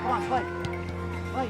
Come on, play. Play.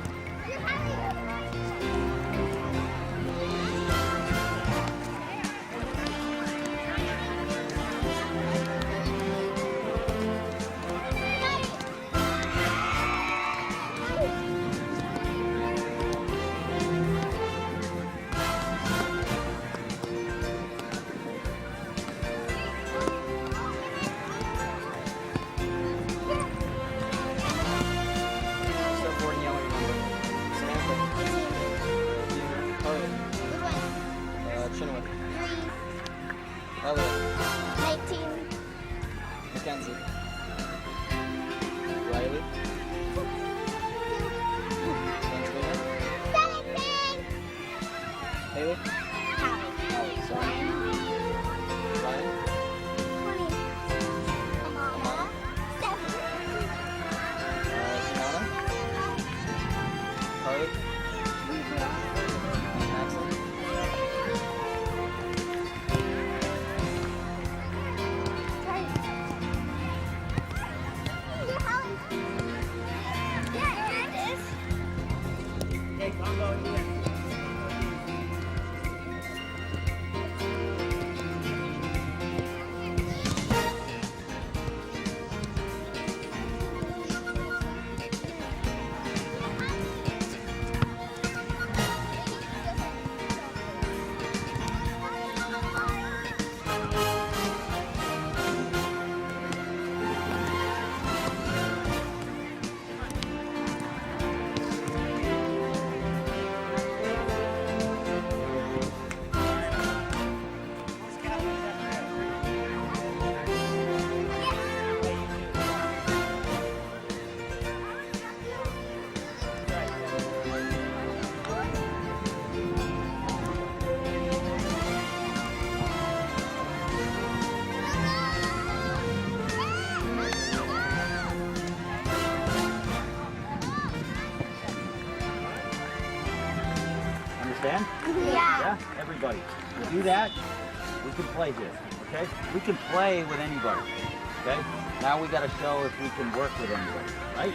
Understand? Yeah. Everybody. We do that, we can play here, okay? We can play with anybody, okay? Now we got to show if we can work with anybody, right?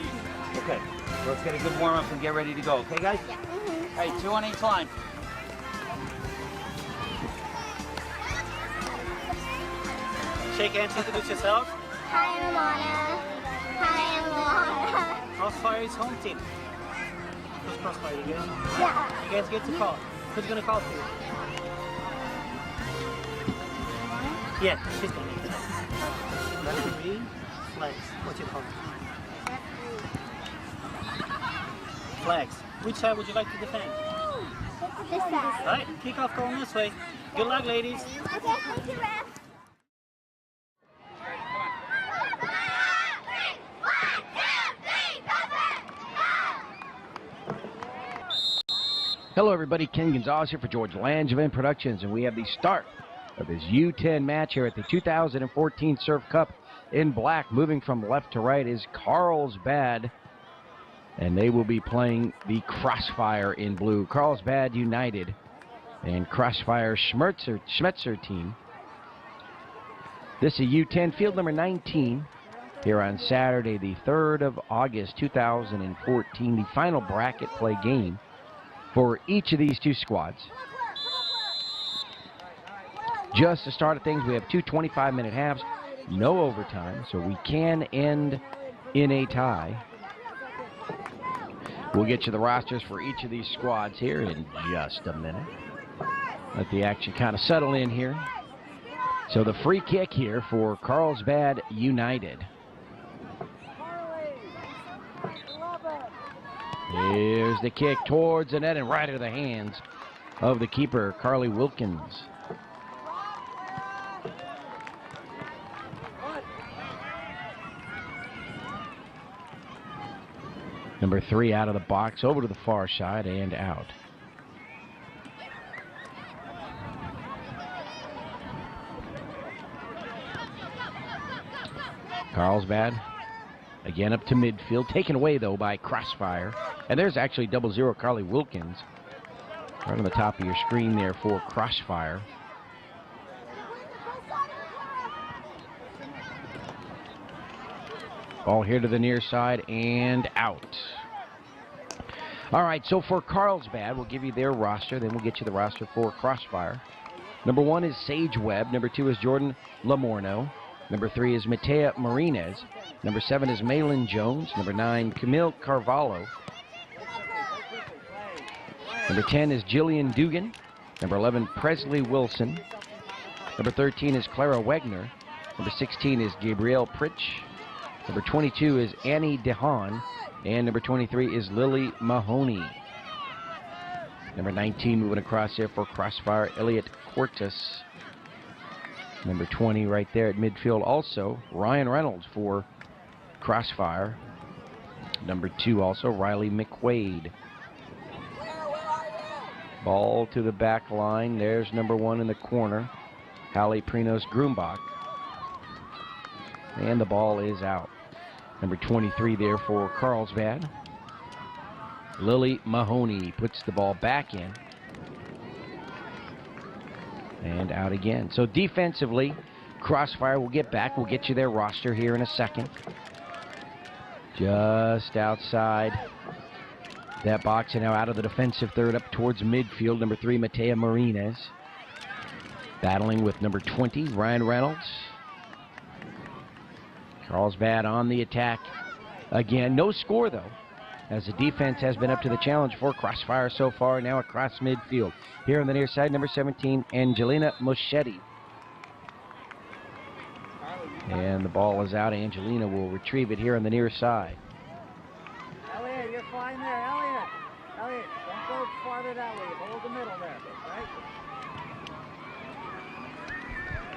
Okay, so let's get a good warm-up and get ready to go, okay guys? Yeah. Hey, 2 on each line. Shake hands, introduce yourself. Hi, I'm Alana. Hi, I'm Alana. Crossfire is home team. Who's Crossfire, you guys? Yeah. You guys get to call. Who's gonna call for you? Yeah, she's gonna make it. Referee, flags. What's your call? Flags. Which side would you like to defend? This side. Alright, kickoff going this way. Good luck, ladies. Okay, thank you, Ref. Hello everybody, Ken Gonzalez here for George Langevin Productions, and we have the start of this U10 match here at the 2014 Surf Cup in black. Moving from left to right is CARLSBAD, and they will be playing the CROSSFIRE in blue. CARLSBAD United and CROSSFIRE SCHMETZER team. This is U10 field number 19 here on Saturday, the 3rd of August, 2014, the final bracket play game for each of these two squads. Just to start of things, we have two 25-minute halves, no overtime, so we can end in a tie. We'll get you the rosters for each of these squads here in just a minute. Let the action kind of settle in here. So the free kick here for CARLSBAD United. Here's the kick towards the net and right into the hands of the keeper, Carly Wilkins. Number 3 out of the box, over to the far side and out. CARLSBAD again up to midfield, taken away though by CROSSFIRE. And there's actually 00 Carly Wilkins right on the top of your screen there for CROSSFIRE. Ball here to the near side and out. All right, so for Carlsbad, we'll give you their roster, then we'll get you the roster for Crossfire. Number 1 is Sage Webb. Number 2 is Jordan Lamorno. Number 3 is Matea Marinez. Number 7 is Malin Jones. Number 9, Camille Carvalho. Number 10 is Jillian Dugan. Number 11, Presley Wilson. Number 13 is Clara Wegner. Number 16 is Gabrielle Pritch. Number 22 is Annie DeHaan. And number 23 is Lily Mahoney. Number 19 moving across there for Crossfire, Elliot Cortis. Number 20 right there at midfield also, Ryan Reynolds for Crossfire. Number 2 also, Riley McQuaid. Ball to the back line. There's number 1 in the corner, Hallie Prinos Grumbach. And the ball is out. Number 23 there for Carlsbad. Lily Mahoney puts the ball back in. And out again. So defensively, Crossfire will get back. We'll get you their roster here in a second. Just outside that box and now out of the defensive third up towards midfield. Number 3, Matea Marinez. Battling with number 20, Ryan Reynolds. Carlsbad on the attack again. No score, though, as the defense has been up to the challenge for Crossfire so far. Now across midfield. Here on the near side, number 17, Angelina Moschetti. And the ball is out. Angelina will retrieve it here on the near side. Elliot, you're fine there. Elliot, don't go farther that way. Hold the middle there, right?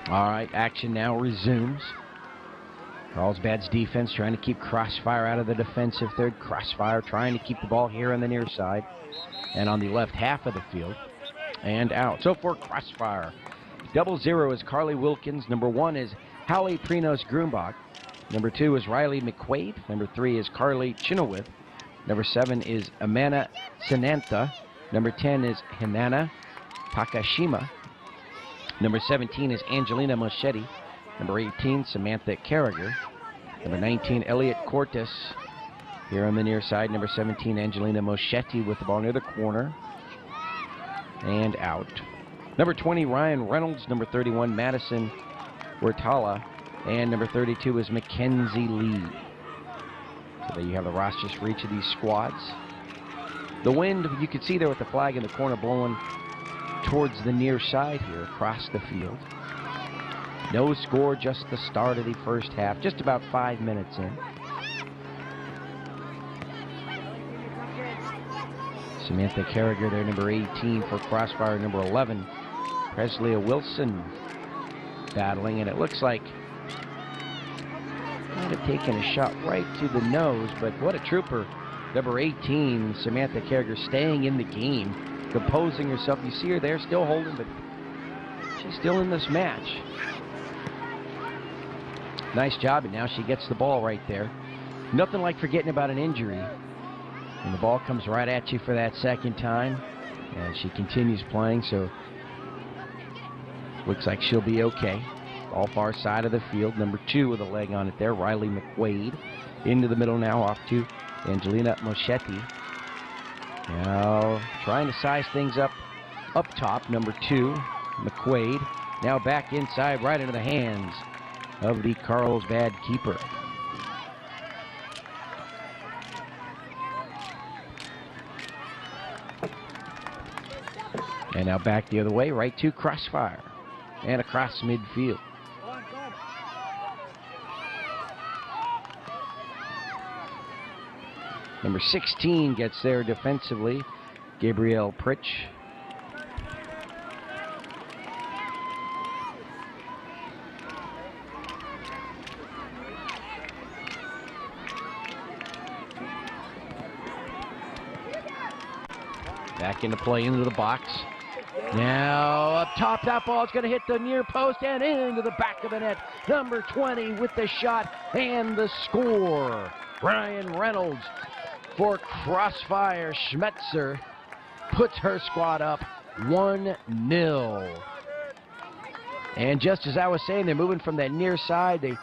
All right, action now resumes. Carlsbad's defense trying to keep Crossfire out of the defensive third. Crossfire trying to keep the ball here on the near side and on the left half of the field. And out. So for Crossfire, 00 is Carly Wilkins. Number 1 is Hallie Prinos Grumbach. Number 2 is Riley McQuaid. Number 3 is Carly Chinowith. Number 7 is Amana Sanantha. Number 10 is Hinana Takashima. Number 17 is Angelina Moschetti. Number 18, Samantha Carragher. Number 19, Elliot Cortis. Here on the near side, number 17, Angelina Moschetti with the ball near the corner. And out. Number 20, Ryan Reynolds. Number 31, Madison Wertala. And number 32 is Mackenzie Lee. So there you have the rosters for each of these squads. The wind, you can see there with the flag in the corner blowing towards the near side here across the field. No score, just the start of the first half, just about 5 minutes in. Samantha Carragher there, number 18 for Crossfire, number 11, Presley Wilson battling, and it looks like might have taken a shot right to the nose, but what a trooper. Number 18, Samantha Carragher, staying in the game, composing herself. You see her there, still holding, but she's still in this match. Nice job, and now she gets the ball right there. Nothing like forgetting about an injury. And the ball comes right at you for that second time. And she continues playing, so looks like she'll be okay. Ball far side of the field. Number 2 with a leg on it there, Riley McQuaid. Into the middle now, off to Angelina Moschetti. Now trying to size things up top. Number 2, McQuaid. Now back inside, right into the hands of the Carlsbad keeper. And now back the other way, right to Crossfire. And across midfield. Number 16 gets there defensively, Gabrielle Pritch. Back into play, into the box. Now up top, that ball's going to hit the near post and into the back of the net. Number 20 with the shot and the score. Ryan Reynolds for Crossfire. Schmetzer puts her squad up 1-0. And just as I was saying, they're moving from that near side. They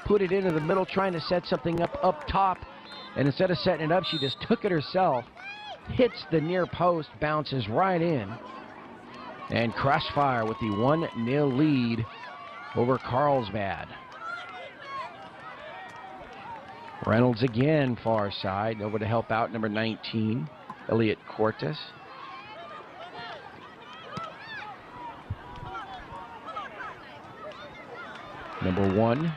put it into the middle, trying to set something up top. And instead of setting it up, she just took it herself. Hits the near post, bounces right in. And CROSSFIRE with the 1-0 lead over CARLSBAD. Reynolds again, far side, over to help out number 19, Elliot Cortes. Number 1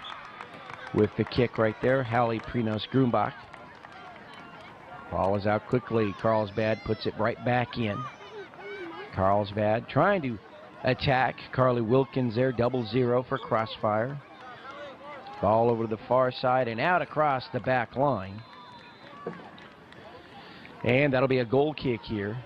with the kick right there, Hallie Prinos-Grumbach. Ball is out quickly. CARLSBAD puts it right back in. CARLSBAD trying to attack. Carly Wilkins there, 0-0 for CROSSFIRE. Ball over to the far side and out across the back line. And that'll be a goal kick here.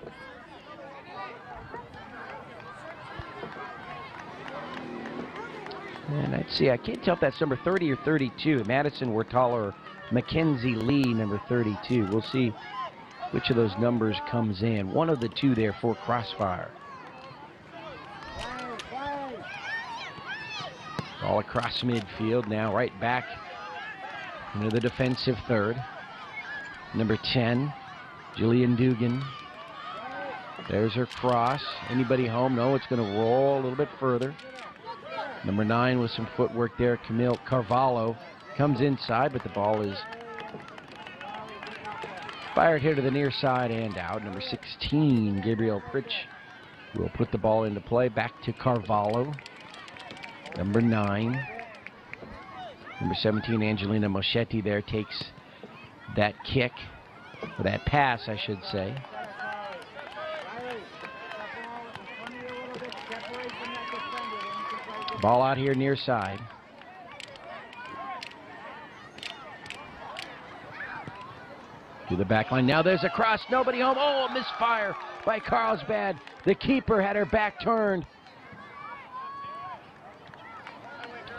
And let's see, I can't tell if that's number 30 or 32. Madison Wertaler or Mackenzie Lee, number 32. We'll see which of those numbers comes in. One of the two there for CROSSFIRE. All across midfield now, right back into the defensive third. Number 10, Jillian Dugan. There's her cross. Anybody home? No, it's going to roll a little bit further. Number 9 with some footwork there, Camille Carvalho. Comes inside, but the ball is fired here to the near side and out. Number 16, Gabriel Pritch, will put the ball into play. Back to Carvalho. Number 9. Number 17, Angelina Moschetti there takes that kick, or that pass, I should say. Ball out here near side. To the back line. Now there's a cross. Nobody home. Oh, a misfire by CARLSBAD. The keeper had her back turned.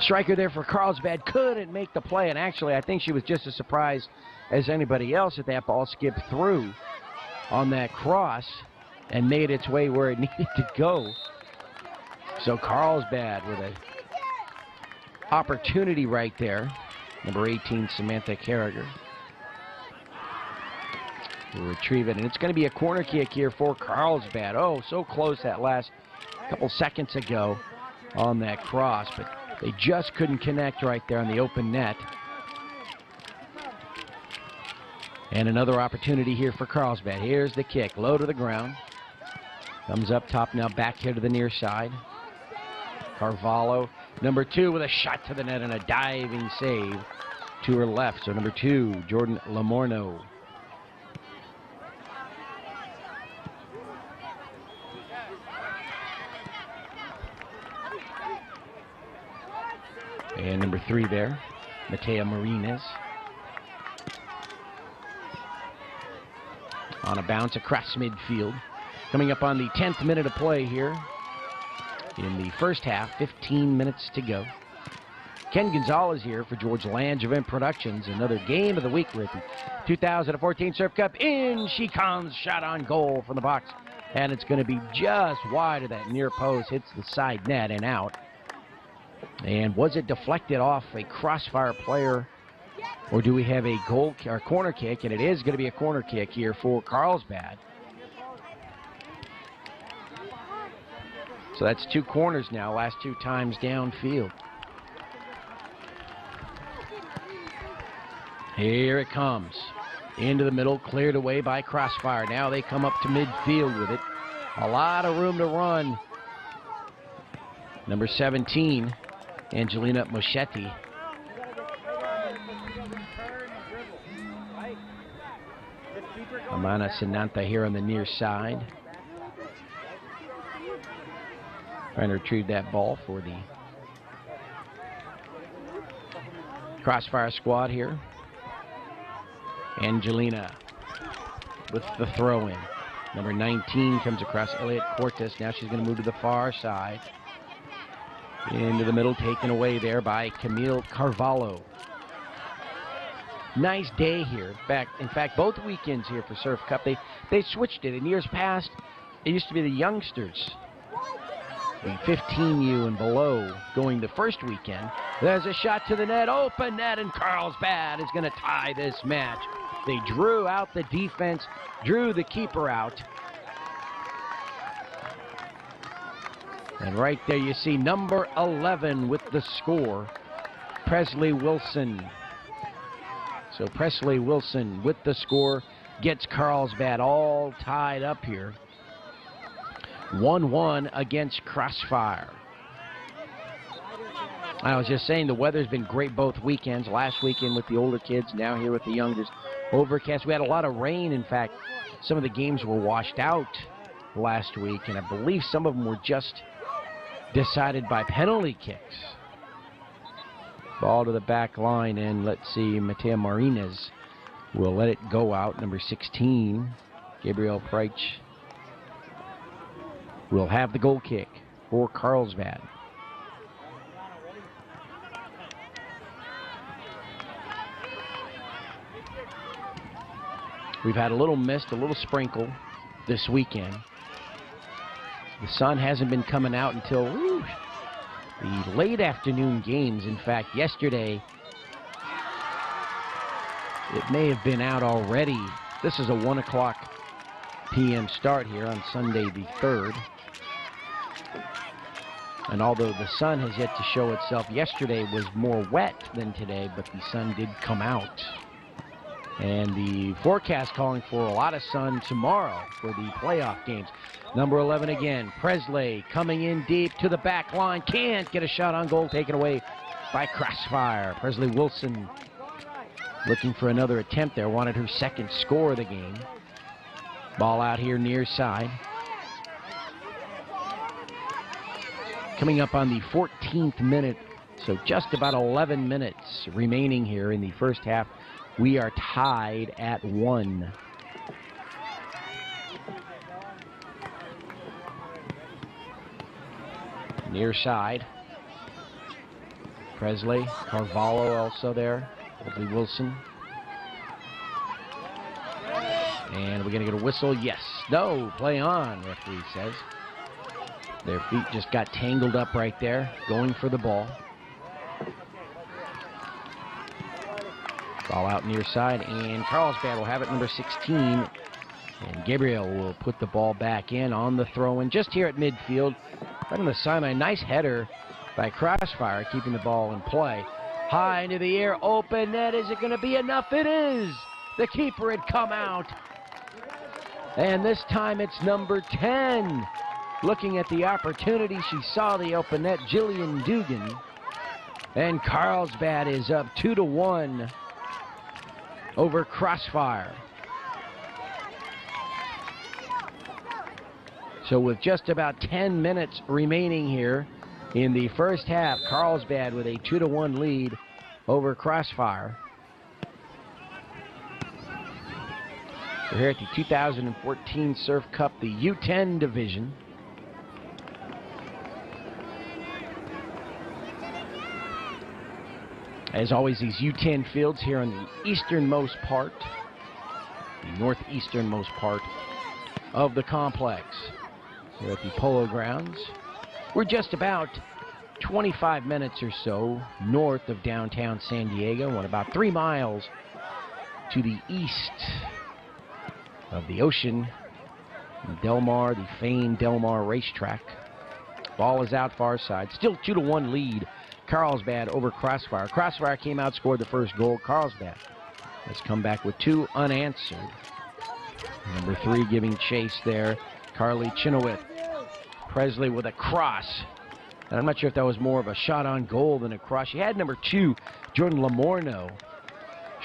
Striker there for CARLSBAD couldn't make the play. And actually, I think she was just as surprised as anybody else that that ball skipped through on that cross and made its way where it needed to go. So CARLSBAD with an opportunity right there. Number 18, Samantha Carragher. We'll retrieve it, and it's going to be a corner kick here for CARLSBAD. Oh, so close that last couple seconds ago on that cross, but they just couldn't connect right there on the open net. And another opportunity here for CARLSBAD. Here's the kick, low to the ground. Comes up top now, back here to the near side. Carvalho, number 2 with a shot to the net and a diving save to her left. So number 2, Jordan Lamorno. And number 3 there, Matea Marines. On a bounce across midfield. Coming up on the 10th minute of play here in the first half, 15 minutes to go. Ken Gonzalez here for George Langevin Productions. Another game of the week with the 2014 Surf Cup. In she comes, shot on goal from the box. And it's going to be just wide of that near post. Hits the side net and out. And was it deflected off a CROSSFIRE player, or do we have a goal or corner kick? And it is going to be a corner kick here for CARLSBAD. So that's 2 corners now, last 2 times downfield. Here it comes. Into the middle, cleared away by CROSSFIRE. Now they come up to midfield with it. A lot of room to run. Number 17, Angelina Moschetti. Amana Sinanta here on the near side. Trying to retrieve that ball for the CROSSFIRE squad here. Angelina with the throw-in. Number 19 comes across Elliot Cortes. Now she's going to move to the far side. Into the middle, taken away there by Camille Carvalho. Nice day here. In fact, both weekends here for Surf Cup, they switched it. In years past, it used to be the youngsters the 15U and below going the first weekend. There's a shot to the net, open net, and CARLSBAD is going to tie this match. They drew out the defense, drew the keeper out. And right there you see number 11 with the score, Presley Wilson. So Presley Wilson with the score gets CARLSBAD all tied up here. 1-1 against CROSSFIRE. I was just saying the weather's been great both weekends. Last weekend with the older kids, now here with the youngers. Overcast. We had a lot of rain. In fact, some of the games were washed out last week, and I believe some of them were just decided by penalty kicks. Ball to the back line, and let's see, Mateo Marinez will let it go out. Number 16, Gabriel Preich, will have the goal kick for CARLSBAD. We've had a little mist, a little sprinkle this weekend. The sun hasn't been coming out until the late afternoon games. In fact, yesterday, it may have been out already. This is a 1 o'clock p.m. start here on Sunday the 3rd. And although the sun has yet to show itself, yesterday was more wet than today, but the sun did come out. And the forecast calling for a lot of sun tomorrow for the playoff games. Number 11 again, Presley coming in deep to the back line. Can't get a shot on goal, taken away by CROSSFIRE. Presley Wilson looking for another attempt there. Wanted her second score of the game. Ball out here near side. Coming up on the 14th minute, so just about 11 minutes remaining here in the first half. We are tied at 1. Near side. Presley, Carvalho also there. Presley Wilson. And we're going to get a whistle. Yes. No. Play on, referee says. Their feet just got tangled up right there, going for the ball. Ball out near side, and CARLSBAD will have it, number 16. And Gabriel will put the ball back in on the throw-in just here at midfield. Right on the sideline. Nice header by CROSSFIRE, keeping the ball in play. High into the air, open net. Is it going to be enough? It is. The keeper had come out. And this time it's number 10. Looking at the opportunity, she saw the open net, Jillian Dugan. And CARLSBAD is up 2-1 over CROSSFIRE. So with just about 10 minutes remaining here in the first half, CARLSBAD with a 2-1 lead over CROSSFIRE. We're here at the 2014 Surf Cup, the U10 division. As always, these U10 fields here on the easternmost part, the northeasternmost part of the complex. Here at the Polo Grounds. We're just about 25 minutes or so north of downtown San Diego, and about 3 miles to the east of the ocean, Del Mar, the famed Del Mar racetrack. Ball is out far side. Still 2-1 lead. CARLSBAD over CROSSFIRE. CROSSFIRE came out, scored the first goal. CARLSBAD has come back with 2 unanswered. Number 3 giving chase there, Carly Chinowith. Presley with a cross. And I'm not sure if that was more of a shot on goal than a cross. She had number 2, Jordan Lamorno,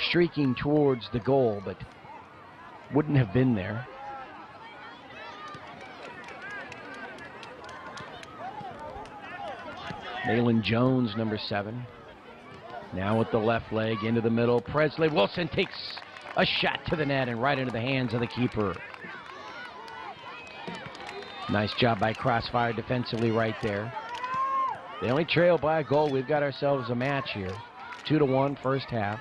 streaking towards the goal, but wouldn't have been there. Malin Jones, number 7. Now with the left leg into the middle. Presley Wilson takes a shot to the net and right into the hands of the keeper. Nice job by CROSSFIRE defensively right there. They only trail by a goal. We've got ourselves a match here. 2-1 first half.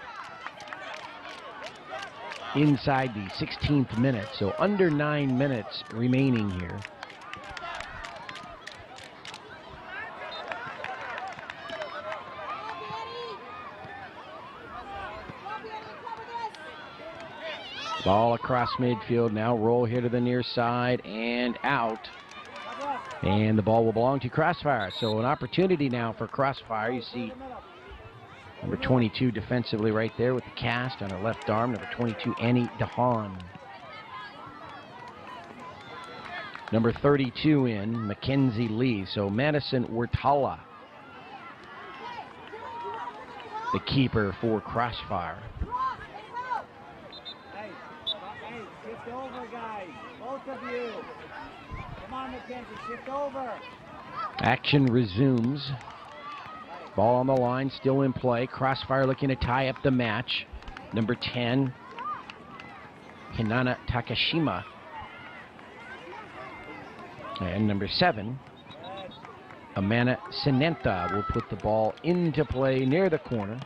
Inside the 16th minute, so under 9 minutes remaining here. Ball across midfield. Now roll here to the near side and out. And the ball will belong to Crossfire. So an opportunity now for Crossfire. You see number 22 defensively right there with the cast on her left arm. Number 22, Annie DeHaan. Number 32 in, Mackenzie Lee. So Madison Wertala, the keeper for Crossfire. Hey, shift over, guys. Both of you. Come on, Mackenzie, shift over. Action resumes. Ball on the line, still in play. Crossfire looking to tie up the match. Number 10, Hinana Takashima. And number 7, Amana Sinenta will put the ball into play near the corner.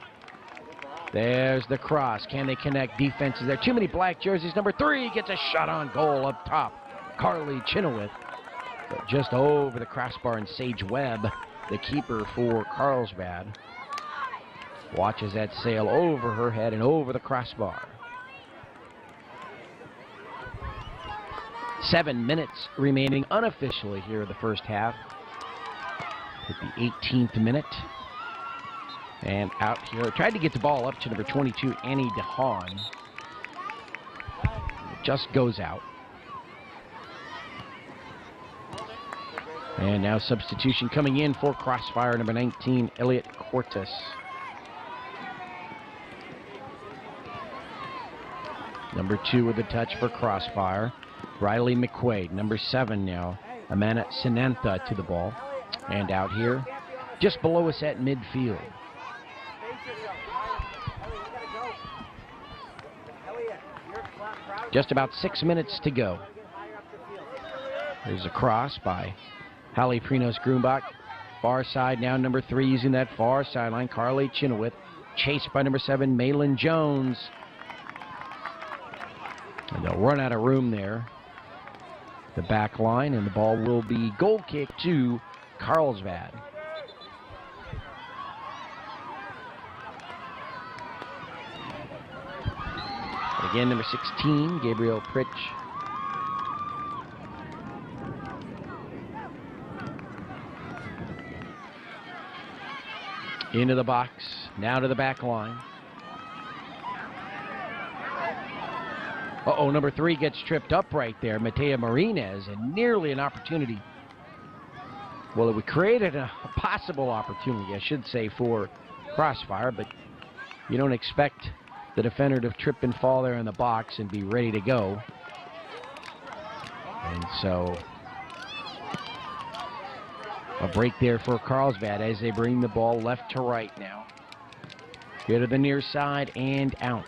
There's the cross. Can they connect? Defense is there. Too many black jerseys. Number 3 gets a shot on goal up top. Carly Chenoweth. But just over the crossbar, and Sage Webb, the keeper for Carlsbad, watches that sail over her head and over the crossbar. 7 minutes remaining unofficially here in the first half. At the 18th minute. And out here. Tried to get the ball up to number 22, Annie DeHaan. It just goes out. And now substitution coming in for Crossfire, number 19, Elliot Cortis. Number 2 with the touch for Crossfire, Riley McQuaid. Number 7 now, Amanda Sinantha to the ball. And out here, just below us at midfield. Just about 6 minutes to go. There's a cross by Hallie Prinos-Grumbach. Far side now, number 3 using that far sideline. Carly Chenoweth, chased by number 7, Malin Jones. And they'll run out of room there. The back line, and the ball will be goal kick to Carlsbad. Again, number 16, Gabriel Pritch. Into the box, now to the back line. Uh-oh, number 3 gets tripped up right there, Matea Marinez, and nearly an opportunity. Well, it created a possible opportunity, I should say, for Crossfire, but you don't expect the defender to trip and fall there in the box and be ready to go. And so a break there for Carlsbad as they bring the ball left to right now. Here to the near side and out.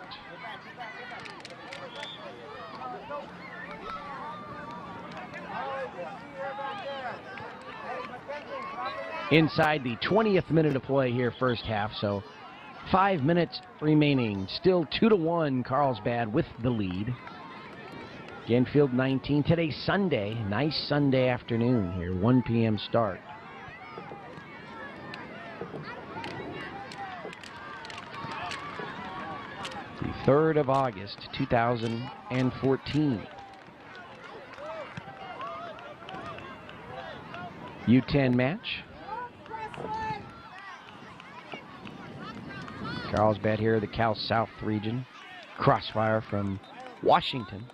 Inside the 20th minute of play here, first half, so 5 minutes remaining. Still 2-1 Carlsbad with the lead. Again, field 19 today, Sunday. Nice Sunday afternoon here, 1 p.m. start. The 3rd of August, 2014. U10 match. Carlsbad here, the Cal South region. Crossfire from Washington.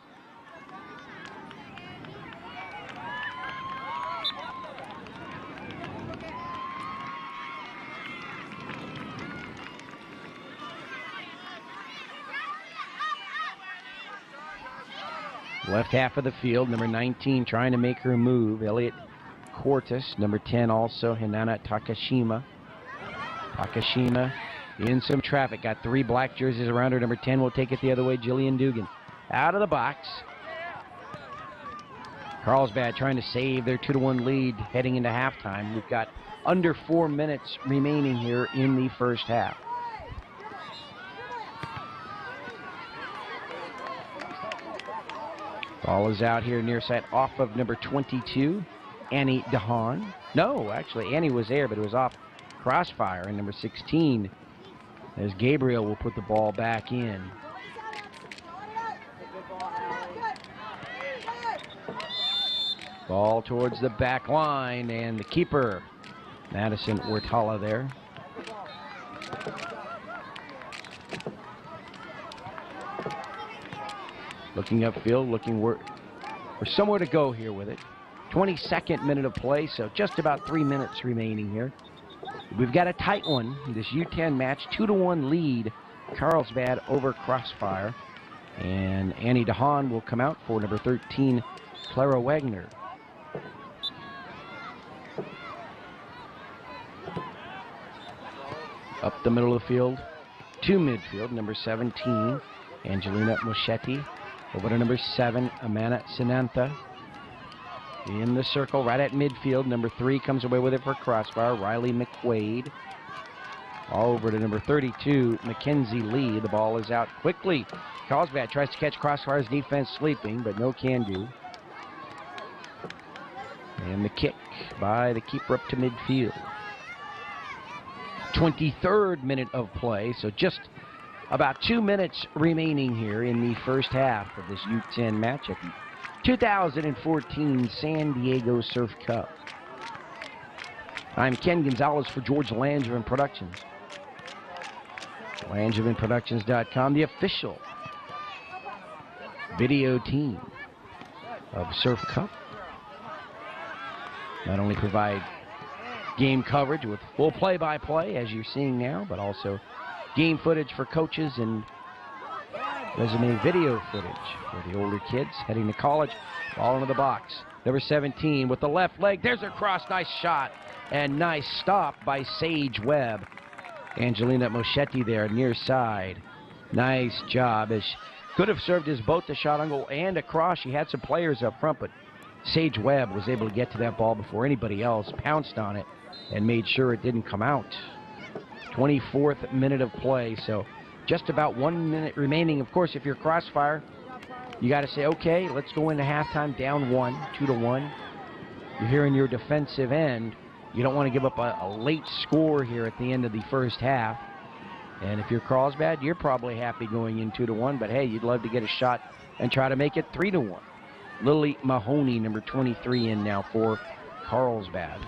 Left half of the field, number 19 trying to make her move, Elliot Cortis. Number 10 also, Hinana Takashima. Takashima in some traffic, got 3 black jerseys around her. Number 10 will take it the other way, Jillian Dugan. Out of the box. Carlsbad trying to save their 2-1 lead heading into halftime. We've got under 4 minutes remaining here in the first half. Ball is out here near side off of number 22, Annie DeHaan. No, actually, Annie was there, but it was off Crossfire. And number 16, as Gabriel will put the ball back in. Ball towards the back line, and the keeper, Madison Ortala there. Looking upfield, looking for somewhere to go here with it. 22nd minute of play, so just about 3 minutes remaining here. We've got a tight one in this U10 match, 2-1 lead, Carlsbad over Crossfire. And Annie DeHaan will come out for number 13, Clara Wagner. Up the middle of the field to midfield, number 17, Angelina Moschetti. Over to number 7, Amana Sinantha. In the circle, right at midfield, number 3 comes away with it for Crossfire, Riley McQuaid. All over to number 32, Mackenzie Lee. The ball is out quickly. Carlsbad tries to catch Crossfire's defense sleeping, but no can do. And the kick by the keeper up to midfield. 23rd minute of play, so just about 2 minutes remaining here in the first half of this U10 match at the 2014 San Diego Surf Cup. I'm Ken Gonzalez for George Langevin Productions. LangevinProductions.com, the official video team of Surf Cup. Not only provide game coverage with full play-by-play, as you're seeing now, but also game footage for coaches and resume video footage for the older kids heading to college. Ball into the box. Number 17 with the left leg. There's a cross. Nice shot and nice stop by Sage Webb. Angelina Moschetti there near side. Nice job. As could have served as both the shot on goal and a cross. She had some players up front, but Sage Webb was able to get to that ball before anybody else, pounced on it and made sure it didn't come out. 24th minute of play, so just about 1 minute remaining. Of course, if you're Crossfire, you got to say, okay, let's go into halftime down 2-1. You're here in your defensive end. You don't want to give up a late score here at the end of the first half. And if you're Carlsbad, you're probably happy going in 2-1, but hey, you'd love to get a shot and try to make it 3-1. Lily Mahoney, number 23, in now for Carlsbad.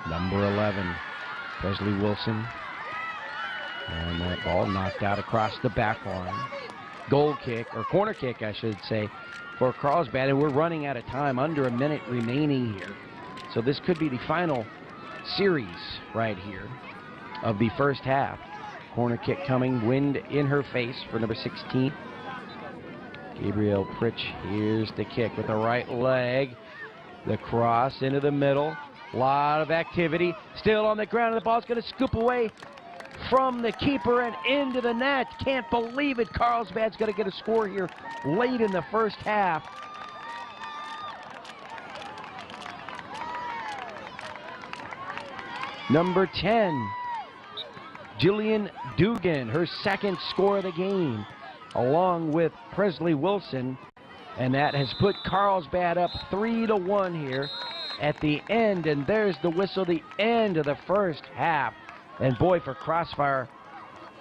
Number 11, Presley Wilson. And that ball knocked out across the back line. Goal kick, or corner kick, I should say, for Carlsbad. And we're running out of time, under a minute remaining here. So this could be the final series right here of the first half. Corner kick coming, wind in her face for number 16. Gabrielle Pritch, here's the kick with the right leg. The cross into the middle. A lot of activity. Still on the ground, and the ball's going to scoop away from the keeper and into the net. Can't believe it. Carlsbad's going to get a score here late in the first half. Number 10, Jillian Dugan, her second score of the game, along with Presley Wilson. And that has put Carlsbad up 3-1 here at the end. And there's the whistle, the end of the first half. And boy, for Crossfire,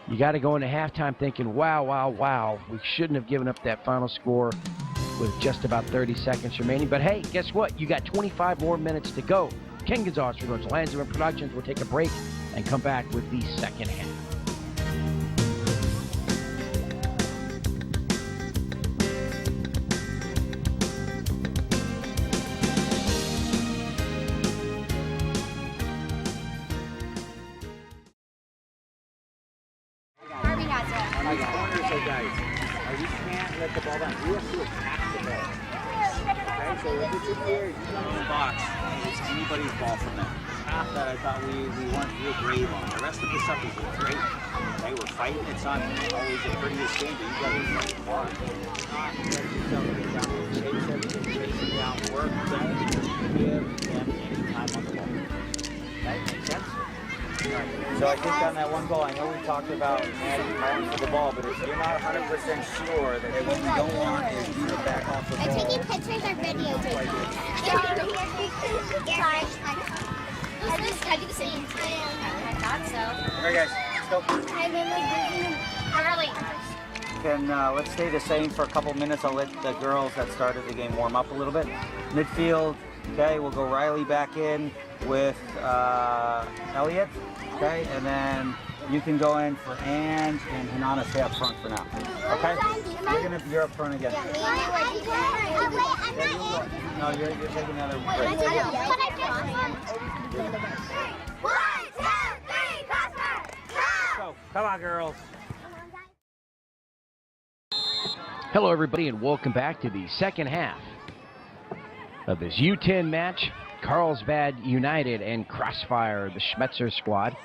you got to go into halftime thinking, wow, wow, wow. We shouldn't have given up that final score with just about 30 seconds remaining. But hey, guess what? You got 25 more minutes to go. Ken Gonzalez for George Langevin Productions. We'll take a break and come back with the second half. You can't let the ball down. You have to attack the ball. Okay, so if it's in here, you go in the box. It's anybody's ball from there. Half that I thought we weren't real brave on. The rest of the stuff is great. Okay, we're fighting. It's not always the prettiest game, but you got to fight hard. Not let yourself get down and chase everything, chasing down, work, don't give them any time on the ball. That makes sense? So I think on that one goal, I know we talked about Maddie calling for the ball, but if you're not 100% sure that what you don't want is you to back off the ball. I'm taking pictures or videotaping. I do the same thing. I thought so. All right, guys. Let's go. Let's stay the same for a couple minutes. I'll let the girls that started the game warm up a little bit. Midfield, okay, we'll go Riley back in with Elliot, okay, and then you can go in for Ange and Hanana stay up front for now, okay? You're up front again. No, you're taking another break. 1, 2, 3, CROSSFIRE! Go. Come on, girls. Hello, everybody, and welcome back to the second half of this U10 match. Carlsbad United and CROSSFIRE, the Schmetzer squad.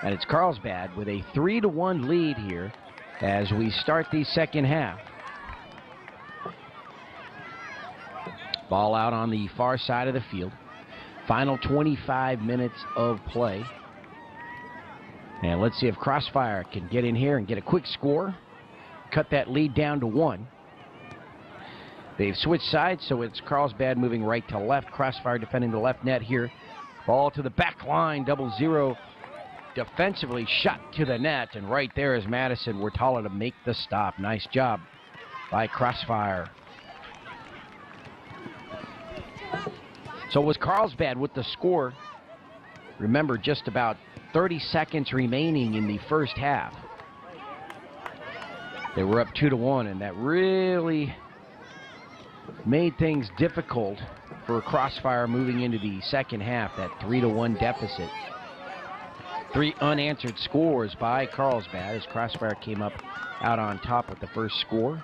And it's Carlsbad with a 3-1 lead here as we start the second half. Ball out on the far side of the field. Final 25 minutes of play. And let's see if CROSSFIRE can get in here and get a quick score. Cut that lead down to 1. They've switched sides, so it's Carlsbad moving right to left. CROSSFIRE defending the left net here. Ball to the back line, 0-0. Defensively shot to the net, and right there is Madison Wertala to make the stop. Nice job by CROSSFIRE. So it was Carlsbad with the score. Remember, just about 30 seconds remaining in the first half. They were up 2-1, and that really made things difficult for CROSSFIRE moving into the second half, that 3-1 deficit. 3 unanswered scores by Carlsbad as CROSSFIRE came up out on top with the first score.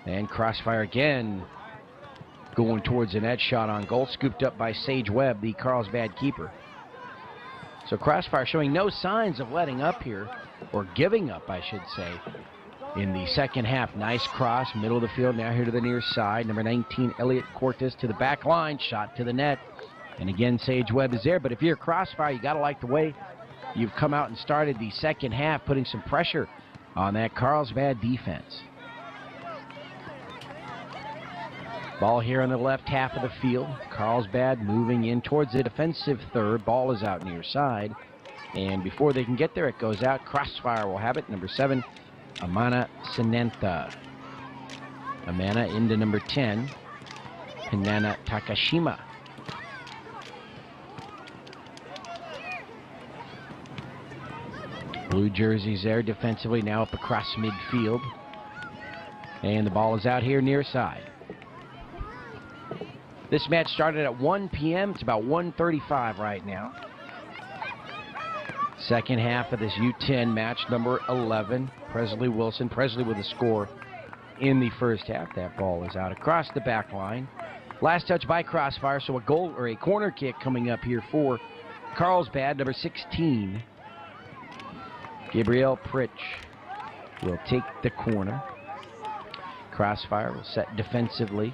And CROSSFIRE again going towards the net, shot on goal, scooped up by Sage Webb, the Carlsbad keeper. So CROSSFIRE showing no signs of letting up here, or giving up, I should say, in the second half. Nice cross, middle of the field, now here to the near side. Number 19, Elliot Cortes to the back line, shot to the net. And again, Sage Webb is there, but if you're CROSSFIRE, you got to like the way you've come out and started the second half, putting some pressure on that Carlsbad defense. Ball here on the left half of the field. Carlsbad moving in towards the defensive third. Ball is out near side. And before they can get there, it goes out. CROSSFIRE will have it. Number 7, Amana Sinenta. Amana into number 10, Hinana Takashima. Blue jerseys there defensively, now up across midfield. And the ball is out here near side. This match started at 1 p.m. It's about 1:35 right now. Second half of this U10 match, number 11, Presley Wilson. Presley with a score in the first half. That ball is out across the back line. Last touch by CROSSFIRE, so a goal or a corner kick coming up here for Carlsbad, number 16. Gabriel Pritch will take the corner. CROSSFIRE will set defensively.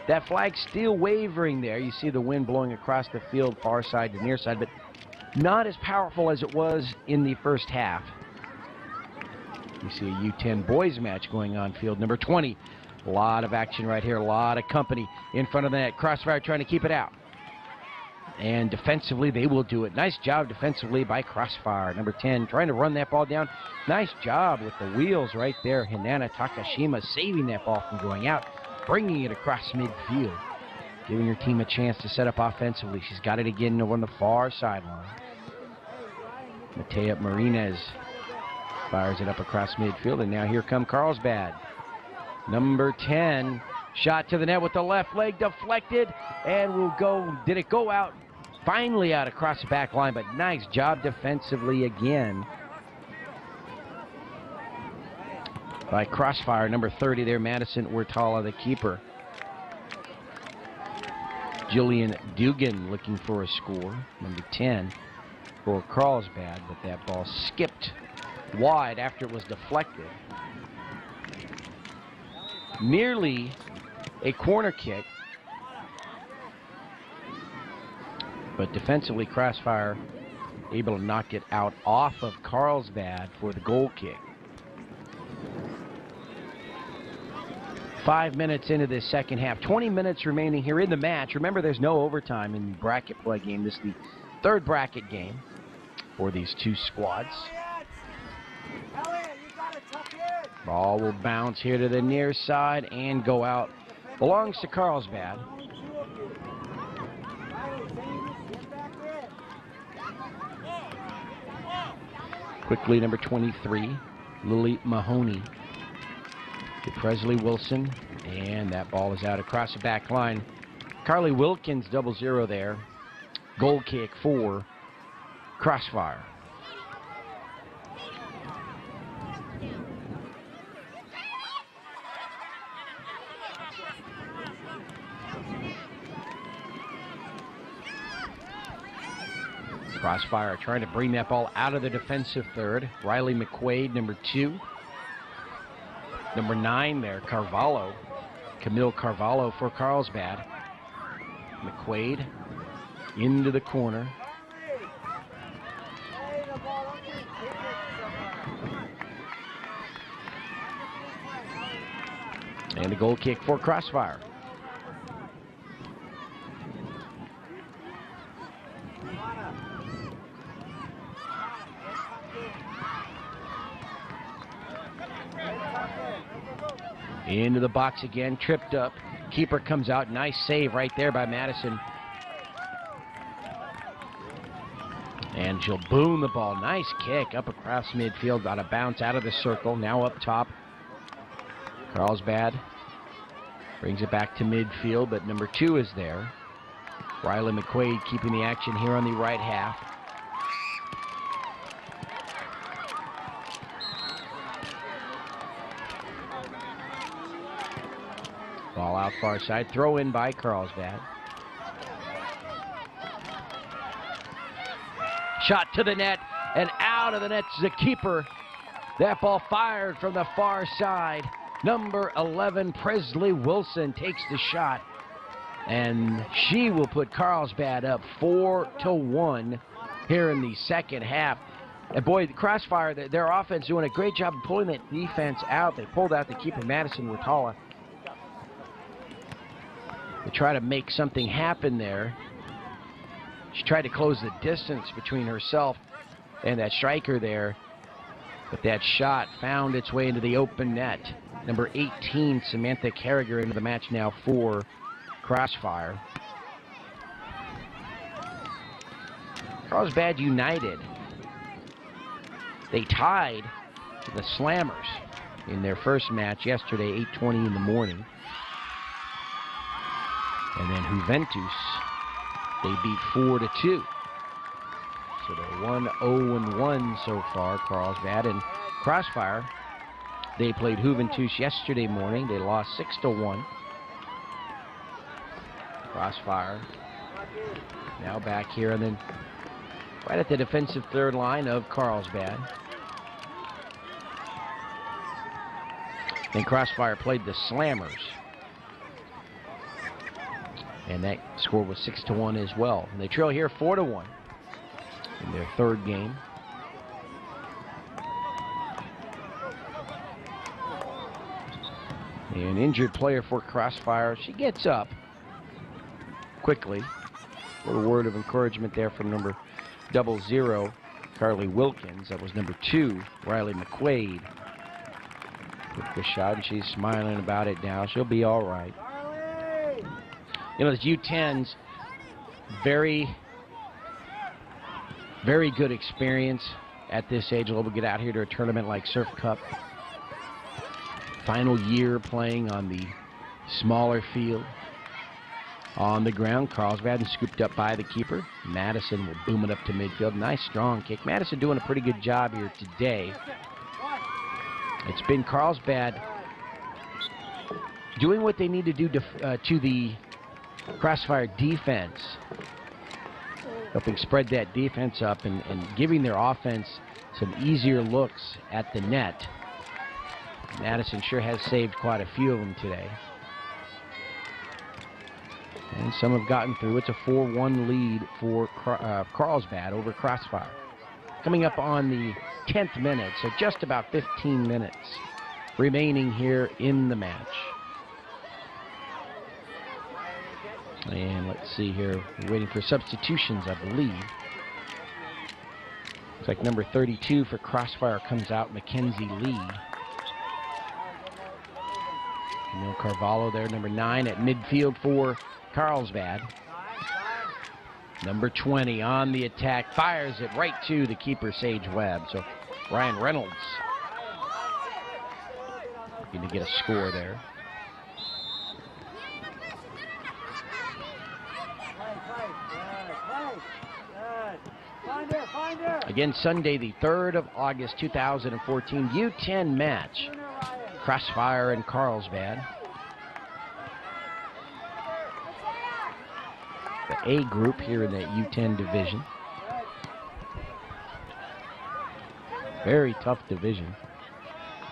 That flag still wavering there. You see the wind blowing across the field, far side to near side, but not as powerful as it was in the first half. You see a U10 boys match going on field number 20. A lot of action right here, a lot of company in front of the net. CROSSFIRE trying to keep it out. And defensively, they will do it. Nice job defensively by CROSSFIRE. Number 10 trying to run that ball down. Nice job with the wheels right there. Hinana Takashima saving that ball from going out, bringing it across midfield, giving her team a chance to set up offensively. She's got it again over on the far sideline. Matea Marinez fires it up across midfield, and now here come Carlsbad. Number 10, shot to the net with the left leg, deflected, and will go, did it go out? Finally out across the back line, but nice job defensively again by CROSSFIRE. Number 30 there, Madison Wertala, the keeper. Jillian Dugan looking for a score, number 10 for Carlsbad, but that ball skipped wide after it was deflected. Nearly a corner kick, but defensively CROSSFIRE able to knock it out off of Carlsbad for the goal kick. 5 minutes into this second half, 20 minutes remaining here in the match. Remember, there's no overtime in the bracket play game. This is the third bracket game for these two squads. Ball will bounce here to the near side and go out. Belongs to Carlsbad. Quickly, number 23, Lily Mahoney to Presley Wilson, and that ball is out across the back line. Carly Wilkins 0-0 there. Goal kick for Crossfire. Crossfire trying to bring that ball out of the defensive third. Riley McQuaid, number 2. Number 9 there, Carvalho. Camille Carvalho for Carlsbad. McQuaid into the corner. And a goal kick for Crossfire. Into the box again, tripped up. Keeper comes out, nice save right there by Madison. And she'll boom the ball, nice kick up across midfield, got a bounce out of the circle, now up top. Carlsbad brings it back to midfield, but number 2 is there. Riley McQuaid keeping the action here on the right half. Ball out far side, throw in by Carlsbad. Shot to the net, and out of the net is the keeper. That ball fired from the far side. Number 11, Presley Wilson, takes the shot, and she will put Carlsbad up 4-1 here in the second half. And boy, the Crossfire, their offense doing a great job of pulling that defense out. They pulled out the keeper, Madison Watala, to try to make something happen there. She tried to close the distance between herself and that striker there, but that shot found its way into the open net. Number 18, Samantha Carragher, into the match now for Crossfire. Carlsbad United, they tied the Slammers in their first match yesterday, 8:20 in the morning. And then Juventus, they beat 4-2. So they're 1-0-1 so far, Carlsbad. And Crossfire, they played Juventus yesterday morning. They lost 6-1. Crossfire now back here, and then right at the defensive third line of Carlsbad. Then Crossfire played the Slammers, and that score was 6-1 as well. And they trail here 4-1 in their third game. An injured player for Crossfire. She gets up quickly. A little word of encouragement there from number 00, Carly Wilkins. That was number 2, Riley McQuaid. Took the shot, and she's smiling about it now. She'll be all right. You know, the U10s, very, very good experience at this age level. Get out here to a tournament like Surf Cup. Final year playing on the smaller field. On the ground, Carlsbad and scooped up by the keeper. Madison will boom it up to midfield. Nice strong kick. Madison doing a pretty good job here today. It's been Carlsbad doing what they need to do to the Crossfire defense, helping spread that defense up and giving their offense some easier looks at the net. Madison sure has saved quite a few of them today. And some have gotten through. It's a 4-1 lead for Carlsbad over Crossfire. Coming up on the 10th minute, so just about 15 minutes remaining here in the match. And let's see here, we're waiting for substitutions, I believe. Looks like number 32 for Crossfire comes out, Mackenzie Lee. Camille Carvalho there, number 9 at midfield for Carlsbad. Number 20 on the attack, fires it right to the keeper, Sage Webb. So Ryan Reynolds looking to get a score there. Again, Sunday, the 3rd of August, 2014, U10 match. Crossfire and Carlsbad. The A group here in the U10 division. Very tough division.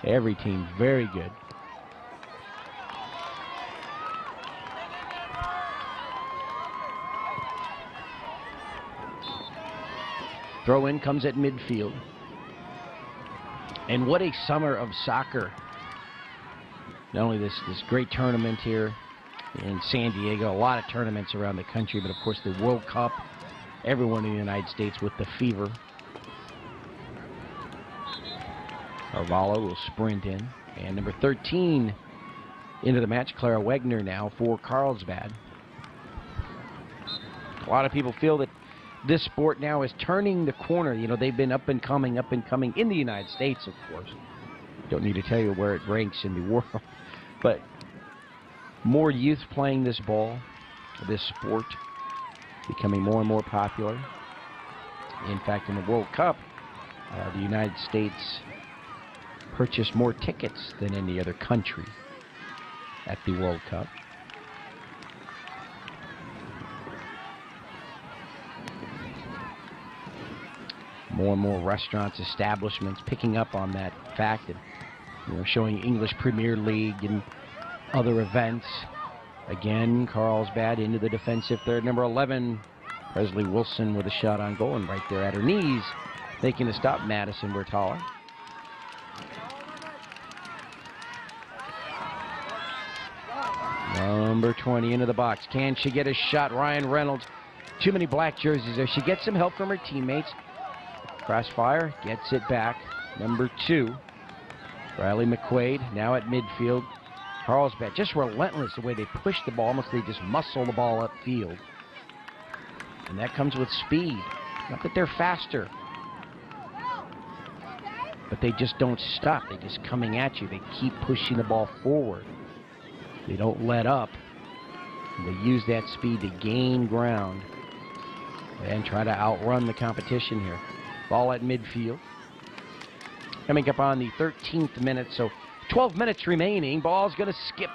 Every team very good. Throw in comes at midfield. And what a summer of soccer. Not only this great tournament here in San Diego, a lot of tournaments around the country, but of course the World Cup, everyone in the United States with the fever. Carvalho will sprint in. And number 13 into the match, Clara Wegner now for Carlsbad. A lot of people feel that this sport now is turning the corner. You know, they've been up and coming in the United States, of course. Don't need to tell you where it ranks in the world. But more youth playing this ball, this sport, becoming more and more popular. In fact, in the World Cup, the United States purchased more tickets than any other country at the World Cup. More and more restaurants, establishments picking up on that fact, and showing English Premier League and other events. Again, Carlsbad into the defensive third. Number 11, Presley Wilson with a shot on goal, and right there at her knees, making to stop Madison Bertala. Number 20 into the box. Can she get a shot? Ryan Reynolds. Too many black jerseys there. She gets some help from her teammates. Crossfire gets it back. Number 2, Riley McQuaid, now at midfield. Carlsbad just relentless the way they push the ball. Almost they just muscle the ball upfield. And that comes with speed. Not that they're faster, but they just don't stop. They're just coming at you. They keep pushing the ball forward. They don't let up. And they use that speed to gain ground and try to outrun the competition here. Ball at midfield. Coming up on the 13th minute, so 12 minutes remaining. Ball's going to skip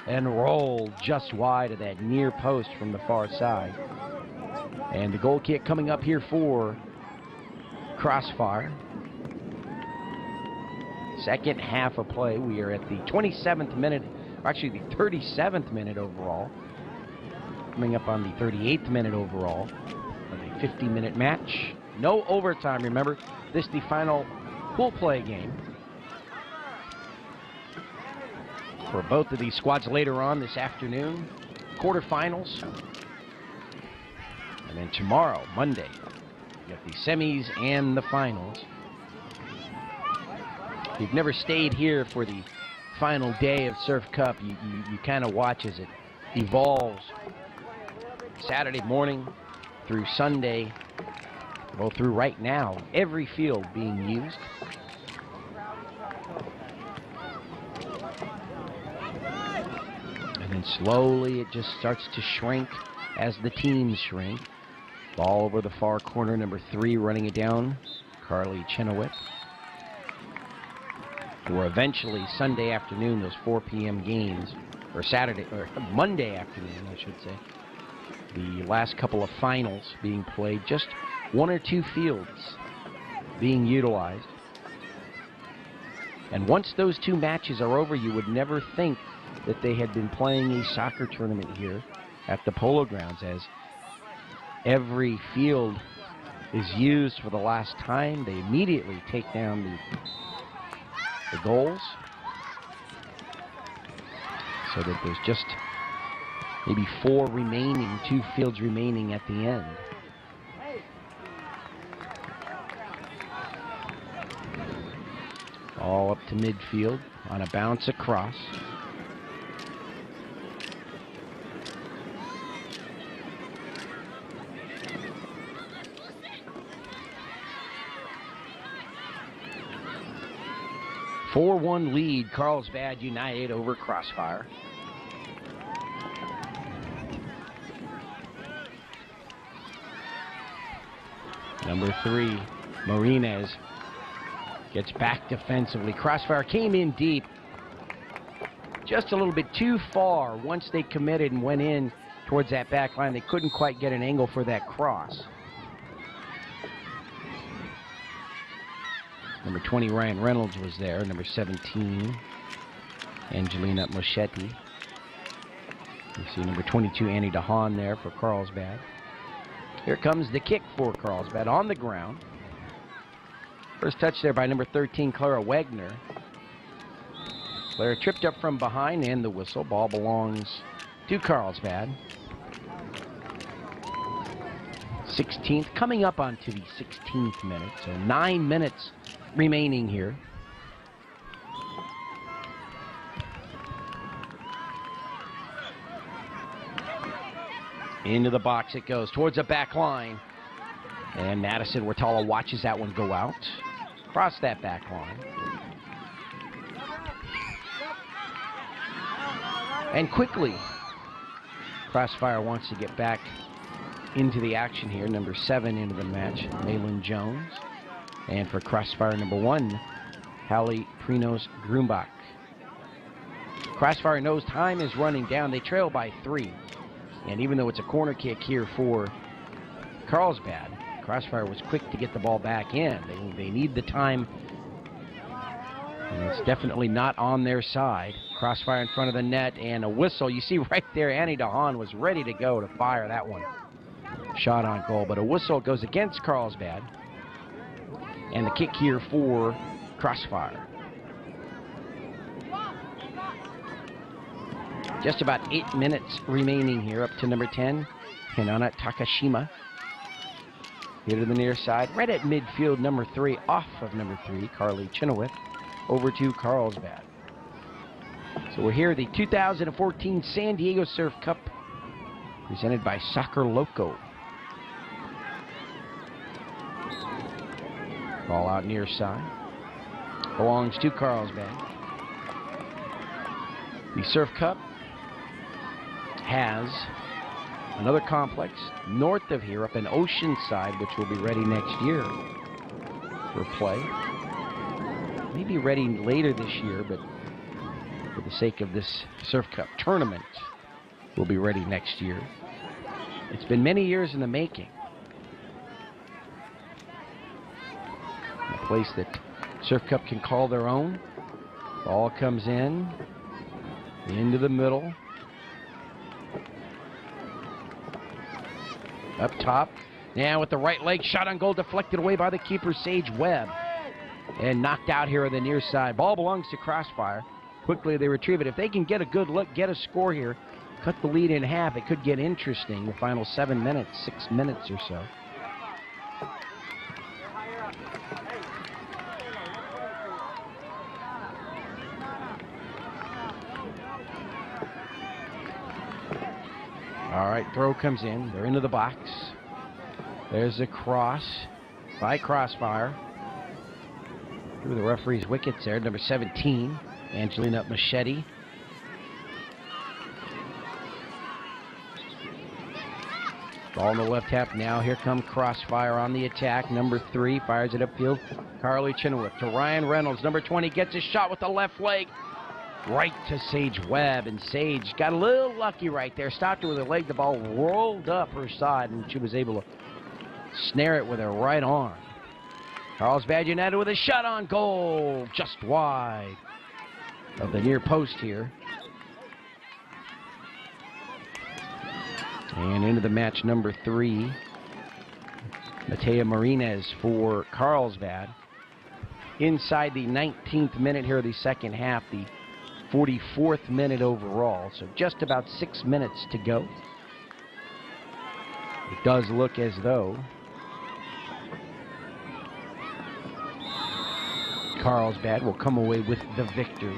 and roll just wide of that near post from the far side. And the goal kick coming up here for Crossfire. Second half of play. We are at the 27th minute, or actually the 37th minute overall. Coming up on the 38th minute overall of a 50-minute match. No overtime, remember, this is the final pool play game for both of these squads later on this afternoon. Quarterfinals. And then tomorrow, Monday, you got the semis and the finals. If you've never stayed here for the final day of Surf Cup, you kind of watch as it evolves. Saturday morning through Sunday, well, through right now, every field being used. And then slowly it just starts to shrink as the teams shrink. Ball over the far corner, number 3 running it down, Carly Chenoweth. For eventually Sunday afternoon, those 4 p.m. games, or Monday afternoon, I should say. The last couple of finals being played, just 1 or 2 fields being utilized. And once those 2 matches are over, you would never think that they had been playing a soccer tournament here at the Polo Grounds, as every field is used for the last time. They immediately take down the goals, so that there's just maybe 4 remaining, 2 fields remaining at the end. All up to midfield on a bounce across. (4-1) lead, Carlsbad United over Crossfire. Number 3, Marinez gets back defensively. Crossfire came in deep, just a little bit too far. Once they committed and went in towards that back line, they couldn't quite get an angle for that cross. Number 20, Ryan Reynolds was there. Number 17, Angelina Moschetti. You see number 22, Annie DeHaan there for Carlsbad. Here comes the kick for Carlsbad on the ground. First touch there by number 13, Clara Wagner. Clara tripped up from behind and the whistle. Ball belongs to Carlsbad. 16th, coming up onto the 16th minute, so 9 minutes remaining here. Into the box it goes, towards the back line. And Madison Wartala watches that one go out. Across that back line. And quickly, Crossfire wants to get back into the action here. Number 7 into the match, Malin Jones. And for Crossfire, number 1, Hallie Prinos Grumbach. Crossfire knows time is running down. They trail by 3. And even though it's a corner kick here for Carlsbad, Crossfire was quick to get the ball back in. They need the time. And it's definitely not on their side. Crossfire in front of the net and a whistle. You see right there, Annie DeHaan was ready to go to fire that one. Shot on goal, but a whistle goes against Carlsbad. And the kick here for Crossfire. Just about 8 minutes remaining here, up to number 10, Hinana Takashima. Here to the near side, right at midfield, number 3, off of number 3, Carly Chenoweth, over to Carlsbad. So we're here at the 2014 San Diego Surf Cup, presented by Soccer Loco. Ball out near side. Belongs to Carlsbad. The Surf Cup has another complex north of here up in Oceanside, which will be ready next year for play. Maybe ready later this year, but for the sake of this Surf Cup tournament, will be ready next year. It's been many years in the making. A place that Surf Cup can call their own. Ball comes in, into the middle. Up top. Now with the right leg, shot on goal, deflected away by the keeper, Sage Webb. And knocked out here on the near side. Ball belongs to Crossfire. Quickly they retrieve it. If they can get a good look, get a score here, cut the lead in half, it could get interesting the final 7 minutes, 6 minutes or so. All right, throw comes in. They're into the box. There's a cross by Crossfire. Through the referee's wickets there. Number 17, Angelina Moschetti. Ball in the left half. Now here come Crossfire on the attack. Number 3 fires it upfield. Carly Chenoweth to Ryan Reynolds. Number 20 gets a shot with the left leg. Right to Sage Webb, and Sage got a little lucky right there. Stopped her with her leg. The ball rolled up her side, and she was able to snare it with her right arm. Carlsbad United with a shot on goal, just wide of the near post here. And into the match, number 3, Matea Marinez for Carlsbad. Inside the 19th minute here of the second half, the 44th minute overall, so just about 6 minutes to go. It does look as though Carlsbad will come away with the victory.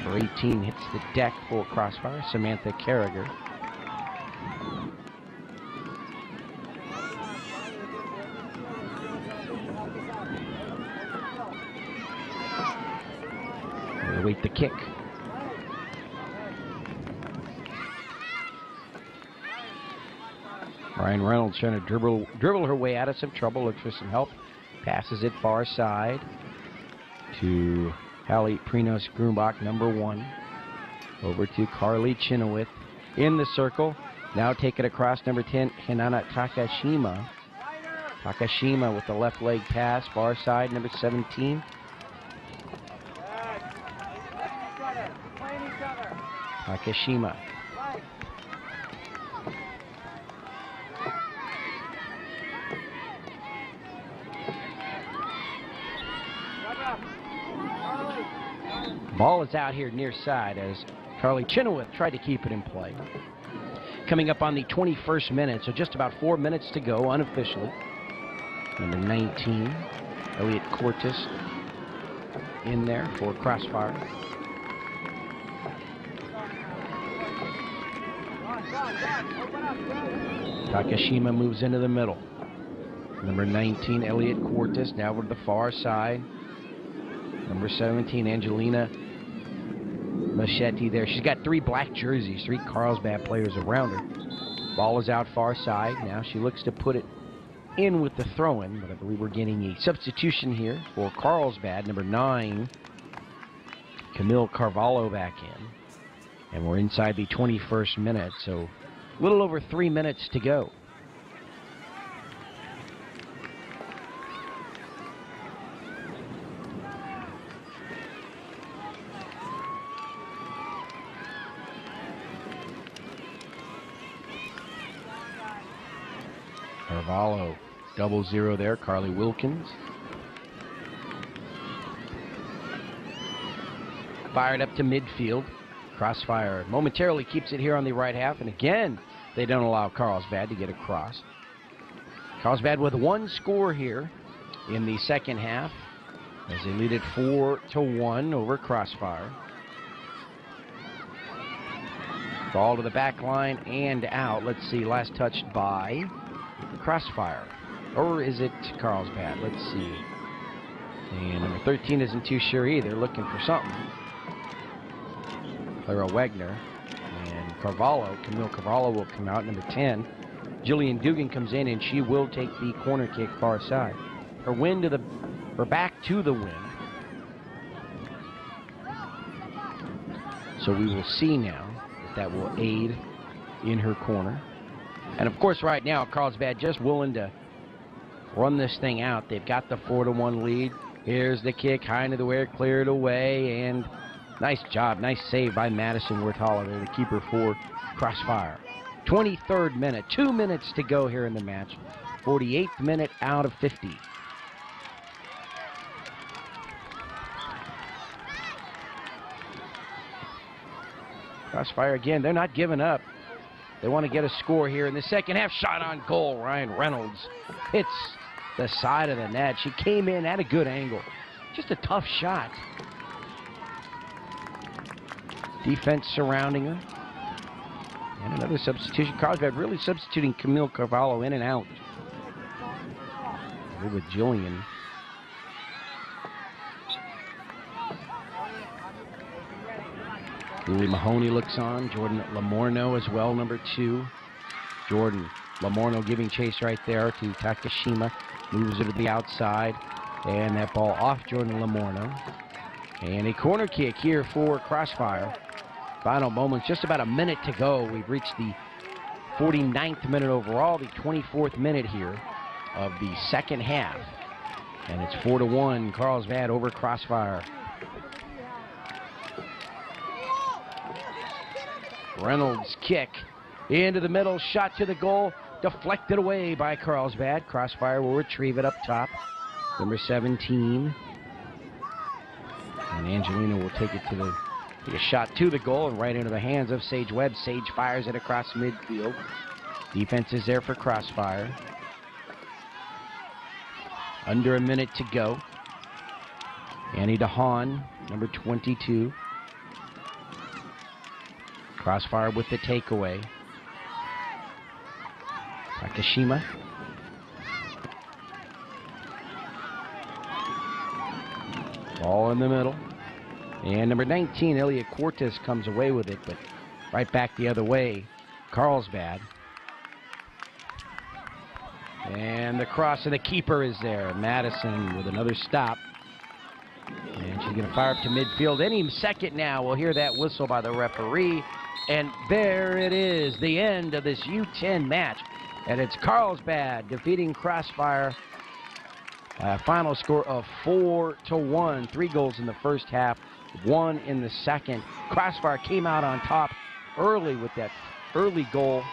Number 18 hits the deck for Crossfire, Samantha Carragher. We await the kick. Ryan Reynolds trying to dribble her way out of some trouble, looks for some help. Passes it far side to Hallie Prinos Grumbach, number 1. Over to Carly Chenoweth in the circle. Now take it across, number 10, Hinana Takashima. Takashima with the left leg pass, far side, number 17. Takashima. Ball is out here near side as Carly Chenoweth tried to keep it in play. Coming up on the 21st minute, so just about 4 minutes to go unofficially. Number 19, Elliot Cortis in there for Crossfire. Takashima moves into the middle. Number 19, Elliot Cortis, now to the far side. Number 17, Angelina Machete there. She's got 3 black jerseys, 3 Carlsbad players around her. Ball is out far side. Now she looks to put it in with the throw-in, but I believe we're getting a substitution here for Carlsbad. Number 9, Camille Carvalho back in. And we're inside the 21st minute, so a little over 3 minutes to go. Carvalho, 0-0 there, Carly Wilkins. Fired up to midfield. Crossfire momentarily keeps it here on the right half, and again, they don't allow Carlsbad to get across. Carlsbad with 1 score here in the second half as they lead it 4-1 over Crossfire. Ball to the back line and out. Let's see, last touched by Crossfire. Or is it Carlsbad? Let's see. And number 13 isn't too sure either, looking for something. Clara Wegner and Carvalho, Camille Carvalho will come out. Number 10, Jillian Dugan comes in and she will take the corner kick far side. Her back to the wind. So we will see now if that will aid in her corner. And of course right now Carlsbad just willing to run this thing out. They've got the 4-1 lead. Here's the kick, high into the air, cleared away, and nice job, nice save by Madison Worth-Holiday, the keeper for Crossfire. 23rd minute, 2 minutes to go here in the match. 48th minute out of 50. Crossfire again, they're not giving up. They want to get a score here in the second half. Shot on goal, Ryan Reynolds hits the side of the net. She came in at a good angle. Just a tough shot. Defense surrounding her. And another substitution. Carlsbad really substituting Camille Carvalho in and out. With Jillian. Julie Mahoney looks on. Jordan Lamorno as well, number 2. Jordan Lamorno giving chase right there to Takashima. Moves it to the outside. And that ball off Jordan Lamorno. And a corner kick here for Crossfire. Final moments, just about a minute to go. We've reached the 49th minute overall, the 24th minute here of the second half. And it's 4-1, Carlsbad over Crossfire. Reynolds kick into the middle, shot to the goal, deflected away by Carlsbad. Crossfire will retrieve it up top. Number 17. And Angelina will take it to a shot to the goal and right into the hands of Sage Webb. Sage fires it across midfield. Defense is there for Crossfire. Under a minute to go. Annie DeHaan, number 22. Crossfire with the takeaway. Takashima. Ball in the middle. And number 19, Elliot Cortez, comes away with it, but right back the other way, CARLSBAD. And the cross of the keeper is there. Madison with another stop. And she's going to fire up to midfield any second now. We'll hear that whistle by the referee. And there it is, the end of this U10 match. And it's CARLSBAD defeating CROSSFIRE. Final score of 4-1. 3 goals in the first half, 1 in the second. CROSSFIRE came out on top early with that early goal.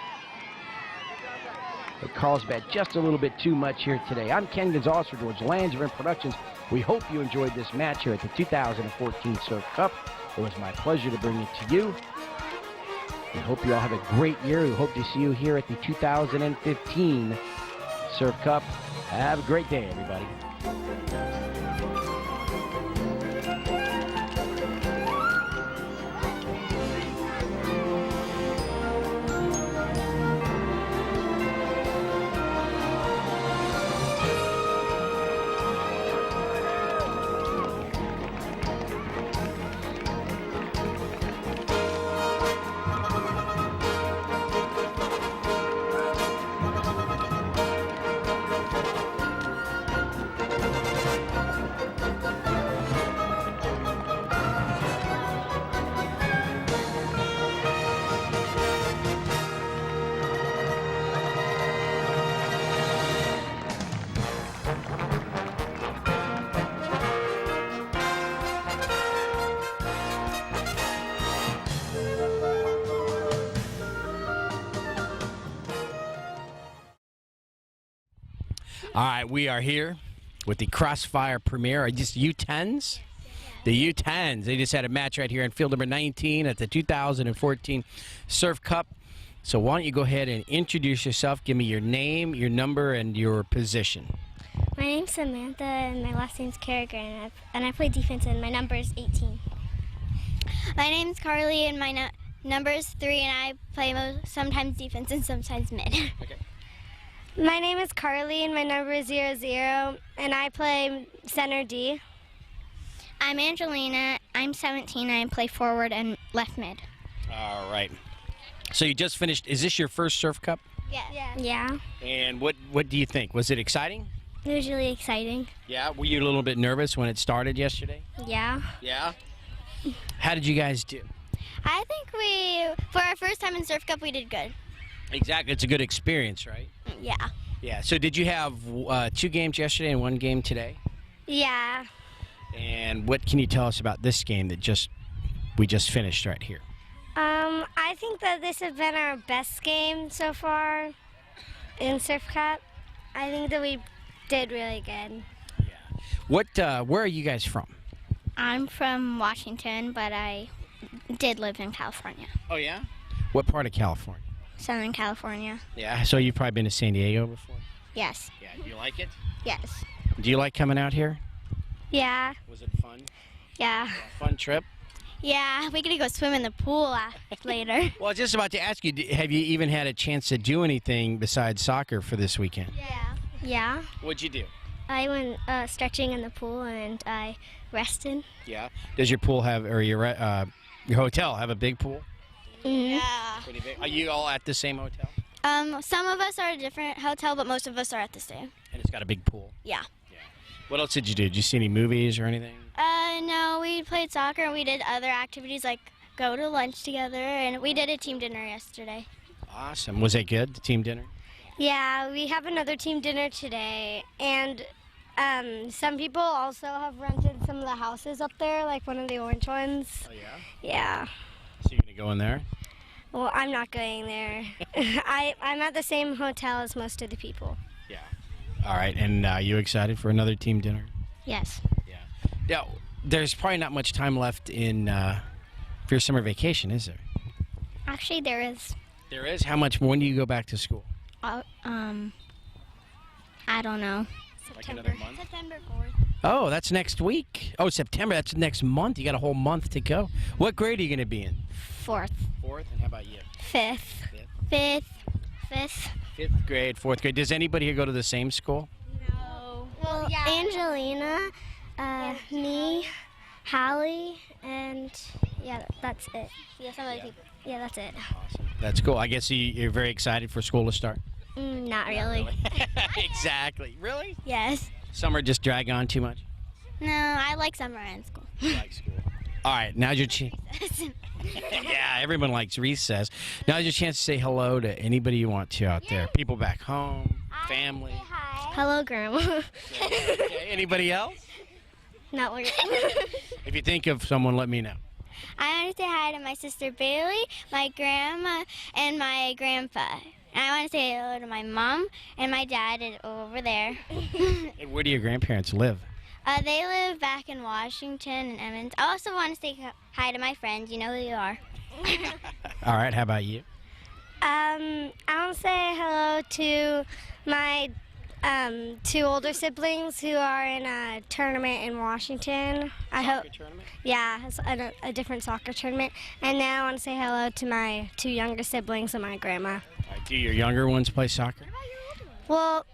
But CARLSBAD just a little bit too much here today. I'm Ken Gonzalez for George Langevin Productions. We hope you enjoyed this match here at the 2014 Surf Cup. It was my pleasure to bring it to you. We hope you all have a great year. We hope to see you here at the 2015 Surf Cup. Have a great day, everybody. All right, we are here with the CROSSFIRE premiere. Are just U10s? The U10s. They just had a match right here in field number 19 at the 2014 Surf Cup. So why don't you go ahead and introduce yourself. Give me your name, your number, and your position. My name's Samantha, and my last name's Carrigan, and I play defense, and my number is 18. My name's Carly, and my number is 3, and I play sometimes defense and sometimes mid. Okay. My name is Carly, and my number is 00, and I play center D. I'm Angelina. I'm 17. I play forward and left mid. All right. So you just finished. Is this your first Surf Cup? Yeah. And what do you think? Was it exciting? It was really exciting. Yeah. Were you a little bit nervous when it started yesterday? Yeah. Yeah. How did you guys do? I think for our first time in Surf Cup, we did good. Exactly. It's a good experience, right? Yeah. Yeah. So did you have 2 games yesterday and 1 game today? Yeah. And what can you tell us about this game that we just finished right here? I think that this has been our best game so far in Surf Cup. I think that we did really good. Yeah. Where are you guys from? I'm from Washington, but I did live in California. Oh, yeah? What part of California? Southern California. Yeah, so you've probably been to San Diego before? Yes. Yeah, do you like it? Yes. Do you like coming out here? Yeah. Was it fun? Yeah. Fun trip? Yeah, we're going to go swim in the pool later. Well, I was just about to ask you, have you even had a chance to do anything besides soccer for this weekend? Yeah. What'd you do? I went stretching in the pool and I rested. Yeah. Does your pool have, or your hotel have a big pool? Yeah. Pretty big. Are you all at the same hotel? Some of us are at a different hotel, but most of us are at the same. And it's got a big pool? Yeah. What else did you do? Did you see any movies or anything? No, we played soccer and we did other activities like go to lunch together, and we did a team dinner yesterday. Awesome. Was it good, the team dinner? Yeah, we have another team dinner today, and some people also have rented some of the houses up there, like one of the orange ones. Oh, yeah? Yeah. So you're going to go in there? Well, I'm not going there. I'm at the same hotel as most of the people. Yeah. All right, and you excited for another team dinner? Yes. Yeah. Yeah. There's probably not much time left in for your summer vacation, is there? Actually, there is. There is? How much? When do you go back to school? I don't know. Like another month? September 4th. Oh, that's next week. Oh, September. That's next month. You got a whole month to go. What grade are you going to be in? 4th. 4th, and how about you? 5th. 5th. 5th. 5th grade, 4th grade. Does anybody here go to the same school? No. Well, yeah. Angelina, me, Hallie, and yeah, that's it. Yeah, some other people. Yeah, that's it. Awesome. That's cool. I guess you're very excited for school to start. Not really. Exactly. Really? Yes. Summer just drag on too much? No, I like summer and school. You like school. All right, now's your chance. Yeah, everyone likes recess. Now's your chance to say hello to anybody you want to out there. People back home, family. Hello, Grandma. Okay, anybody else? Not working. If you think of someone, let me know. I want to say hi to my sister Bailey, my grandma, and my grandpa. And I want to say hello to my mom and my dad over there. Hey, where do your grandparents live? They live back in Washington and Emmons. I also want to say hi to my friends. You know who you are. All right, how about you? I want to say hello to my 2 older siblings who are in a tournament in Washington. Tournament? Yeah, it's a different soccer tournament. And now I want to say hello to my 2 younger siblings and my grandma. All right, do your younger ones play soccer? Well,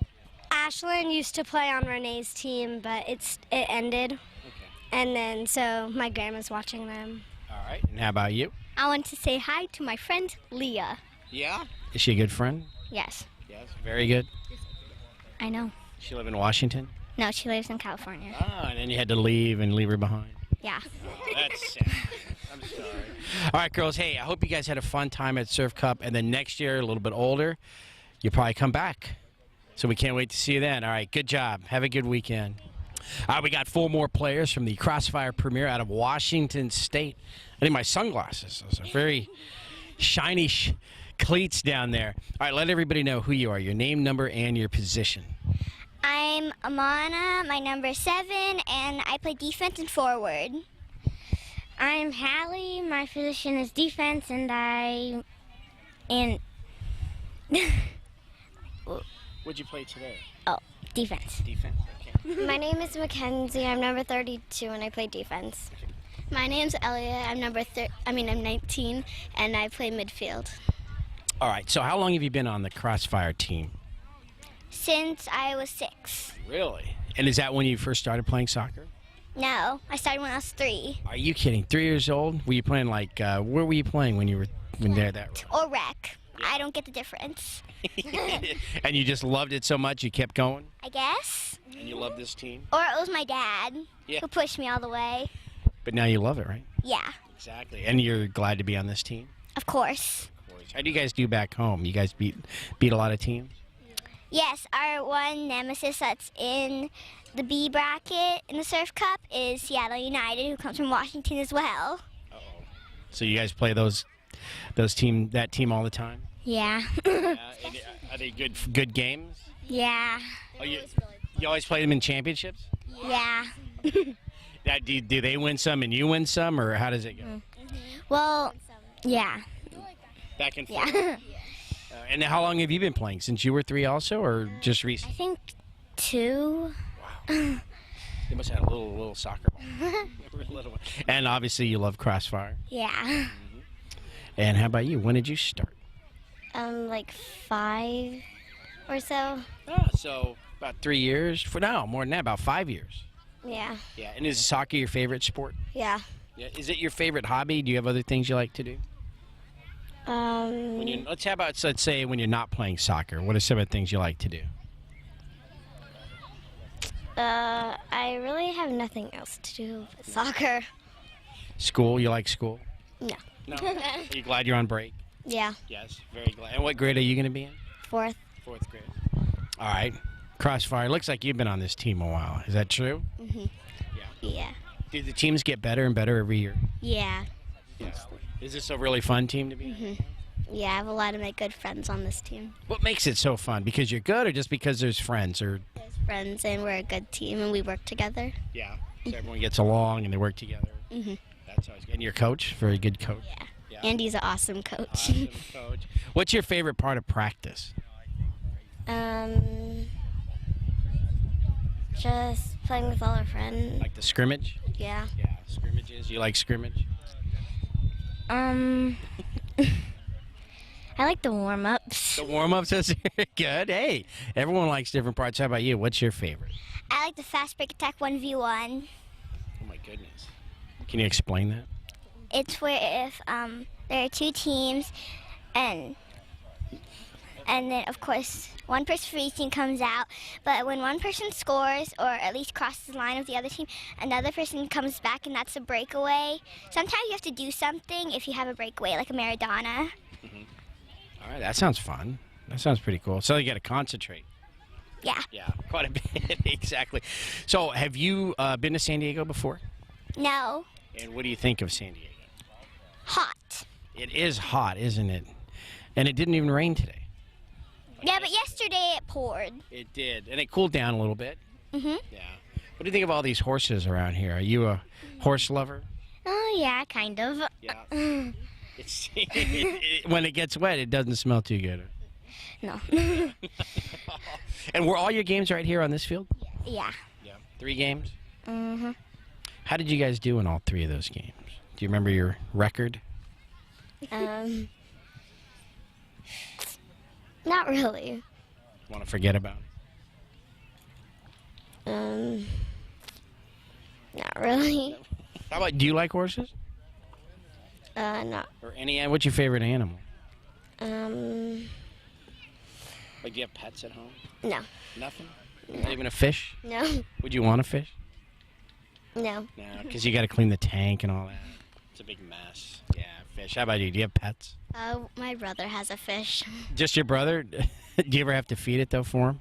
Ashlyn used to play on Renee's team, but it ended. Okay. And then so my grandma's watching them. All right, and how about you? I want to say hi to my friend Leah. Yeah? Is she a good friend? Yes. Yes, very good. I know. She live in Washington? No, she lives in California. Ah, and then you had to leave her behind. Yeah. That's sad. I'm sorry. All right, girls. Hey, I hope you guys had a fun time at Surf Cup, and then next year, a little bit older, you'll probably come back. So we can't wait to see you then. All right, good job. Have a good weekend. All right, we got 4 more players from the CROSSFIRE Premier out of Washington State. I need my sunglasses. Those are very shiny cleats down there. All right, let everybody know who you are, your name, number, and your position. I'm Amana, my number 7, and I play defense and forward. I'm Hallie, my position is defense, and What'd you play today? defense. Defense. Okay. My name is Mackenzie, I'm number 32, and I play defense. My name's Elliot, I'm 19, and I play midfield. All right, so how long have you been on the CROSSFIRE team? Since I was 6. Really? And is that when you first started playing soccer? No, I started when I was 3. Are you kidding? 3 years old? Were you playing where were you playing when you were there that Or rec. I don't get the difference. And you just loved it so much you kept going? I guess. And you love this team? Or it was my dad who pushed me all the way. But now you love it, right? Yeah, Exactly. And you're glad to be on this team? of course. How do you guys do back home? You guys beat a lot of teams? Yes, our one nemesis that's in the B bracket in the Surf Cup is Seattle United, who comes from Washington as well. So you guys play that team all the time? Yeah. Are they good games? Yeah. Oh, you always play them in championships? Yeah. Now, do they win some and you win some, or how does it go? Well, yeah. Back and forth. Yeah. And how long have you been playing? Since you were 3 also, or just I recently? think 2. Wow. You must have had a little soccer ball. Little one. And obviously you love CROSSFIRE. Yeah. And how about you? When did you start? Like 5 or so. Oh, so about 3 years? No, more than that, about 5 years. Yeah. Yeah, and is soccer your favorite sport? Yeah. Yeah. Is it your favorite hobby? Do you have other things you like to do? Let's say when you're not playing soccer, what are some of the things you like to do? I really have nothing else to do with soccer. School? You like school? No. No. Are you glad you're on break? Yeah. Yes, very glad. And what grade are you going to be in? 4th. 4th grade. All right. CROSSFIRE. Looks like you've been on this team a while. Is that true? Mhm. Yeah. Do the teams get better and better every year? Yeah. Yeah. Is this a really fun team to be in? Mhm. Yeah, I have a lot of my good friends on this team. What makes it so fun? Because you're good, or just because there's friends? Or There's friends, and we're a good team, and we work together. yeah, so everyone gets along and they work together. Mhm. That's always good. And your coach, very good coach. Yeah. Yeah. Andy's an awesome coach. Awesome coach. What's your favorite part of practice? Just playing with all our friends. Like the scrimmage? Yeah. Yeah, scrimmages. You like scrimmage? I like the warm-ups. The warm-ups is good. Hey, everyone likes different parts. How about you? What's your favorite? I like the fast break attack 1v1. Oh my goodness. Can you explain that? It's where if there are two teams and then of course one person for each team comes out, but when one person scores or at least crosses the line of the other team, another person comes back and that's a breakaway. Sometimes you have to do something if you have a breakaway, like a Maradona. All right, that sounds fun. That sounds pretty cool. So you got to concentrate. Yeah. Yeah, quite a bit. Exactly. So have you been to San Diego before? No. And what do you think of San Diego? Hot. It is hot, isn't it? And it didn't even rain today. Yeah, but yesterday it poured. It did, and it cooled down a little bit. Mhm. Yeah. What do you think of all these horses around here? Are you a horse lover? Oh yeah, kind of. Yeah. It's when it gets wet, it doesn't smell too good. No. And were all your games right here on this field? Yeah. Yeah. 3 games? Mhm. How did you guys do in all 3 of those games? Do you remember your record? Not really. Want to forget about it? Not really. How about, do you like horses? Not. Or any, what's your favorite animal? Like, do you have pets at home? No. Nothing? Not even a fish? No. Would you want a fish? No. No, because you got to clean the tank and all that. It's a big mess. Yeah, fish. How about you? Do you have pets? My brother has a fish. Just your brother? Do you ever have to feed it, though, for him?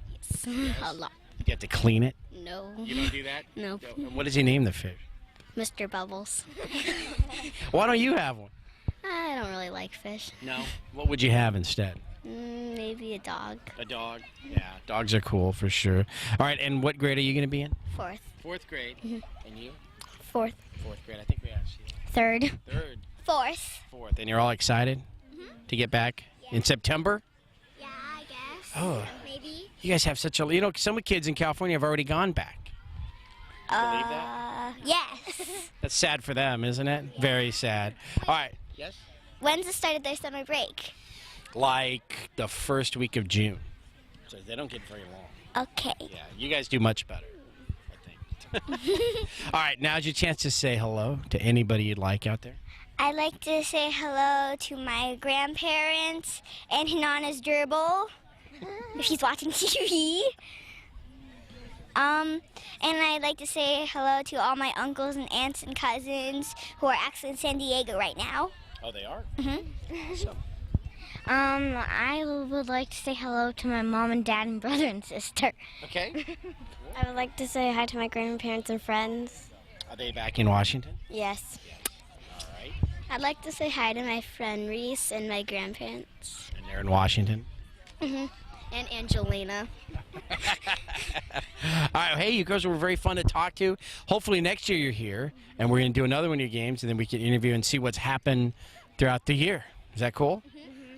A lot. You have to clean it? No. You don't do that? No. What does he name the fish? Mr. Bubbles. Why don't you have one? I don't really like fish. No. What would you have instead? Maybe a dog. A dog? Yeah, dogs are cool for sure. All right, and what grade are you going to be in? 4th. 4th grade. And you? 4th. 4th grade. I think we asked you. 3rd. 3rd. 4th. 4th. And you're all excited to get back in September? Yeah, I guess. Oh. Maybe. You guys have such a... You know, some kids in California have already gone back. Believe that? Yes. That's sad for them, isn't it? Very sad. All right. Yes? When's the start of their summer break? Like the first week of June. So they don't get very long. Okay. Yeah, you guys do much better, I think. All right, now's your chance to say hello to anybody you'd like out there. I'd like to say hello to my grandparents and Hinana's gerbil, if he's watching TV. And I'd like to say hello to all my uncles and aunts and cousins who are actually in San Diego right now. Oh, they are? Mm-hmm. Awesome. I would like to say hello to my mom and dad and brother and sister. Okay. I would like to say hi to my grandparents and friends. Are they back in Washington? Yes. All right. I'd like to say hi to my friend Reese and my grandparents. And they're in Washington? Mm-hmm. And Angelina. All right, hey, you girls were very fun to talk to. Hopefully next year you're here, and we're going to do another one of your games, and then we can interview and see what's happened throughout the year. Is that cool?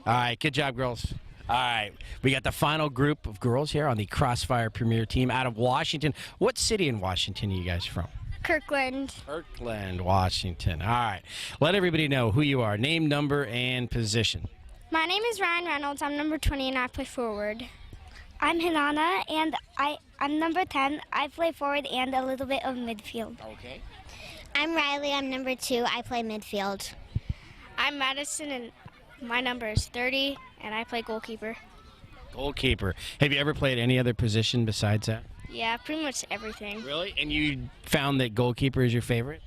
All right, good job, girls. All right, we got the final group of girls here on the CROSSFIRE Premier Team out of Washington. What city in Washington are you guys from? Kirkland. Kirkland, Washington. All right, let everybody know who you are. Name, number, and position. My name is Ryan Reynolds. I'm number 20 and I play forward. I'm Hinana and I'm number 10. I play forward and a little bit of midfield. Okay. I'm Riley. I'm number 2. I play midfield. I'm Madison and my number is 30 and I play goalkeeper. Goalkeeper. Have you ever played any other position besides that? Yeah, pretty much everything. Really? And you found that goalkeeper is your favorite?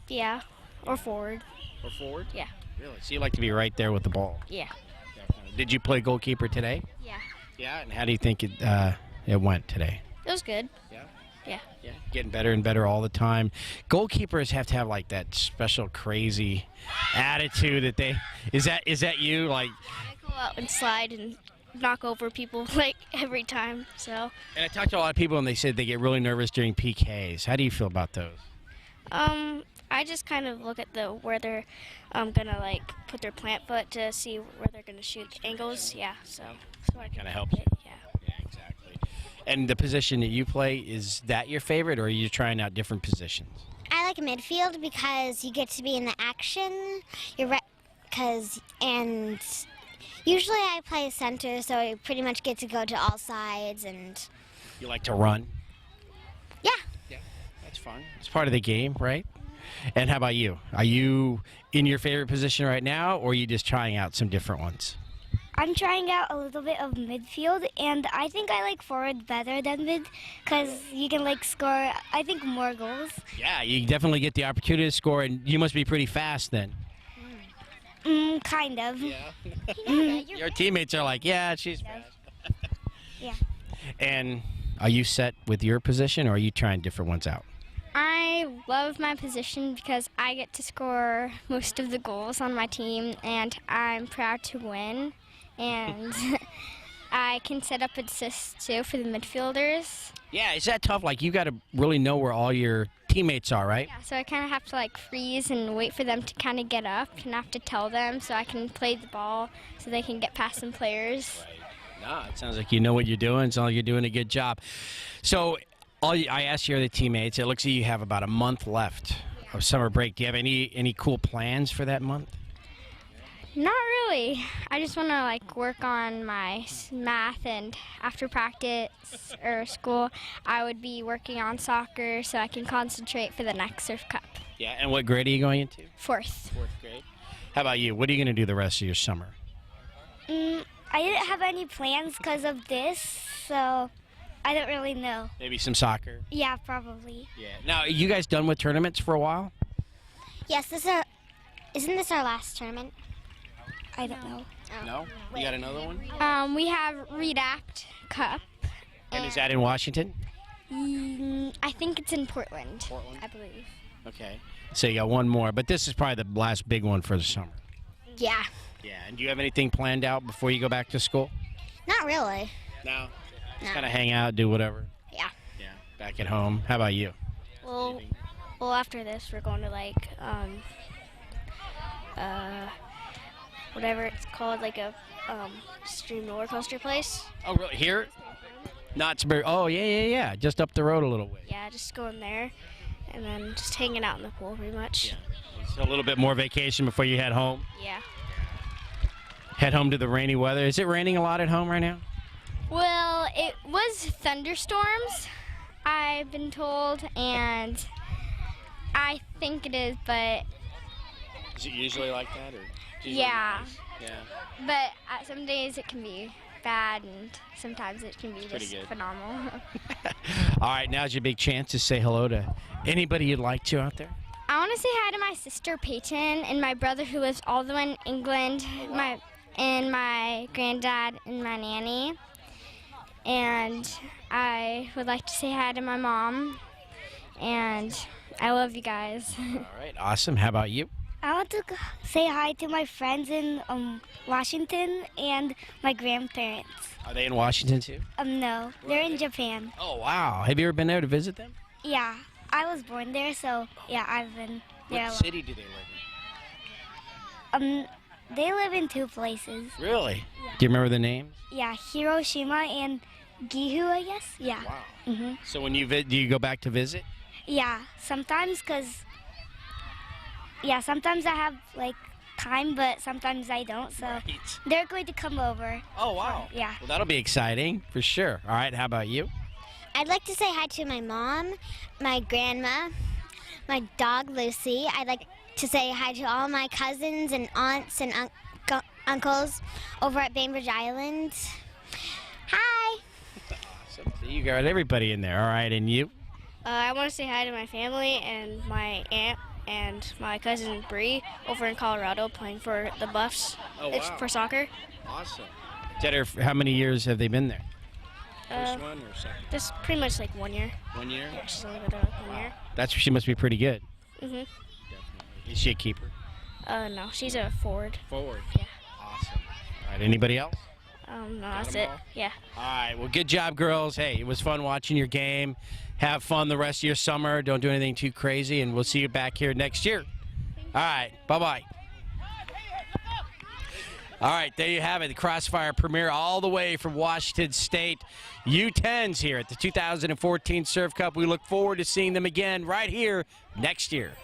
Yeah, or forward. Or forward? Yeah. Really? So you like to be right there with the ball? Yeah. Definitely. Did you play goalkeeper today? Yeah. Yeah. And how do you think it went today? It was good. Yeah. Yeah. Yeah. Getting better and better all the time. Goalkeepers have to have like that special crazy attitude that they. Is that you? Like. I go out and slide and knock over people like every time. So. And I talked to a lot of people and they said they get really nervous during PKs. How do you feel about those? I just kind of look at where they're gonna like put their plant foot to see where they're gonna shoot angles. Yeah. So I Kind of helps you. Yeah. Yeah, exactly. And the position that you play, is that your favorite, or are you trying out different positions? I like midfield because you get to be in the action. And usually I play center, so I pretty much get to go to all sides and. You like to run? Yeah. Yeah, that's fun. It's part of the game, right? And how about you? Are you in your favorite position right now, or are you just trying out some different ones? I'm trying out a little bit of midfield, and I think I like forward better than mid because you can score, I think, more goals. Yeah, you definitely get the opportunity to score, and you must be pretty fast then. Kind of. Yeah. Your teammates are like, yeah, she's fast. Yeah. And are you set with your position, or are you trying different ones out? I love my position because I get to score most of the goals on my team, and I'm proud to win. And I can set up assists too for the midfielders. Yeah, is that tough? Like, you got to really know where all your teammates are, right? Yeah, so I kind of have to freeze and wait for them to kind of get up, and I have to tell them so I can play the ball so they can get past some players. No, it sounds like you know what you're doing. It sounds like you're doing a good job. So I asked your other teammates. It looks like you have about a month left of summer break. Do you have any cool plans for that month? Not really. I just want to work on my math, and after practice or school, I would be working on soccer so I can concentrate for the next Surf Cup. Yeah, and what grade are you going into? Fourth. Fourth grade. How about you? What are you going to do the rest of your summer? I didn't have any plans because of this, so I don't really know. Maybe some soccer? Yeah, probably. Yeah. Now, are you guys done with tournaments for a while? Yes, isn't this our last tournament? I don't know. No? You got another one? We have Redact Cup. And is that in Washington? I think it's in Portland. Portland? I believe. Okay. So you got one more, but this is probably the last big one for the summer. Yeah. Yeah, and do you have anything planned out before you go back to school? Not really. No. Just No. kind of hang out, do whatever. Yeah. Yeah. Back at home. How about you? Well, after this, we're going to whatever it's called, a extreme roller coaster place. Oh, really? Here? Not Sperry. Oh, yeah. Just up the road a little way. Yeah, just going there, and then just hanging out in the pool, pretty much. Yeah. So a little bit more vacation before you head home. Yeah. Head home to the rainy weather. Is it raining a lot at home right now? Well, it was thunderstorms, I've been told, and I think it is, but Is it usually like that, or? yeah. Nice? Yeah. But some days it can be bad, and sometimes it can be Pretty just good. phenomenal. All right, now's your big chance to say hello to anybody you'd like to out there. I want to say hi to my sister Peyton and my brother who lives all the way in England, my granddad and my nanny. And I would like to say hi to my mom, and I love you guys. All right, awesome. How about you? I want to say hi to my friends in Washington and my grandparents. Are they in Washington too? No, they're in Japan. Oh, wow. Have you ever been there to visit them? Yeah, I was born there, so yeah, I've been there. What city do they live in? They live in two places. Really? Do you remember the names? Yeah, Hiroshima and Gihu, I guess. Yeah. Wow. So when you do you go back to visit? Yeah, sometimes sometimes I have time, but sometimes I don't. So Right. they're going to come over. Oh, wow. Yeah. Well, that'll be exciting for sure. All right, how about you? I'd like to say hi to my mom, my grandma, my dog Lucy. I'd like to say hi to all my cousins and aunts and uncles over at Bainbridge Island. Hi. Awesome. So you got everybody in there. All right, and you? I want to say hi to my family and my aunt and my cousin Bree over in Colorado playing for the Buffs. Oh, It's wow. for soccer. Awesome. How many years have they been there? Uh, First one or second? Just pretty much 1 year. 1 year? Just a little bit of 1 year. She must be pretty good. Mhm. Is she a keeper? No, she's a forward. Forward. Yeah. Awesome. All right, anybody else? No, that's 'em it. all? Yeah. All right, well, good job, girls. Hey, it was fun watching your game. Have fun the rest of your summer. Don't do anything too crazy, and we'll see you back here next year. All right, bye-bye. All right, there you have it, the Crossfire Premier all the way from Washington State. U10s here at the 2014 Surf Cup. We look forward to seeing them again right here next year.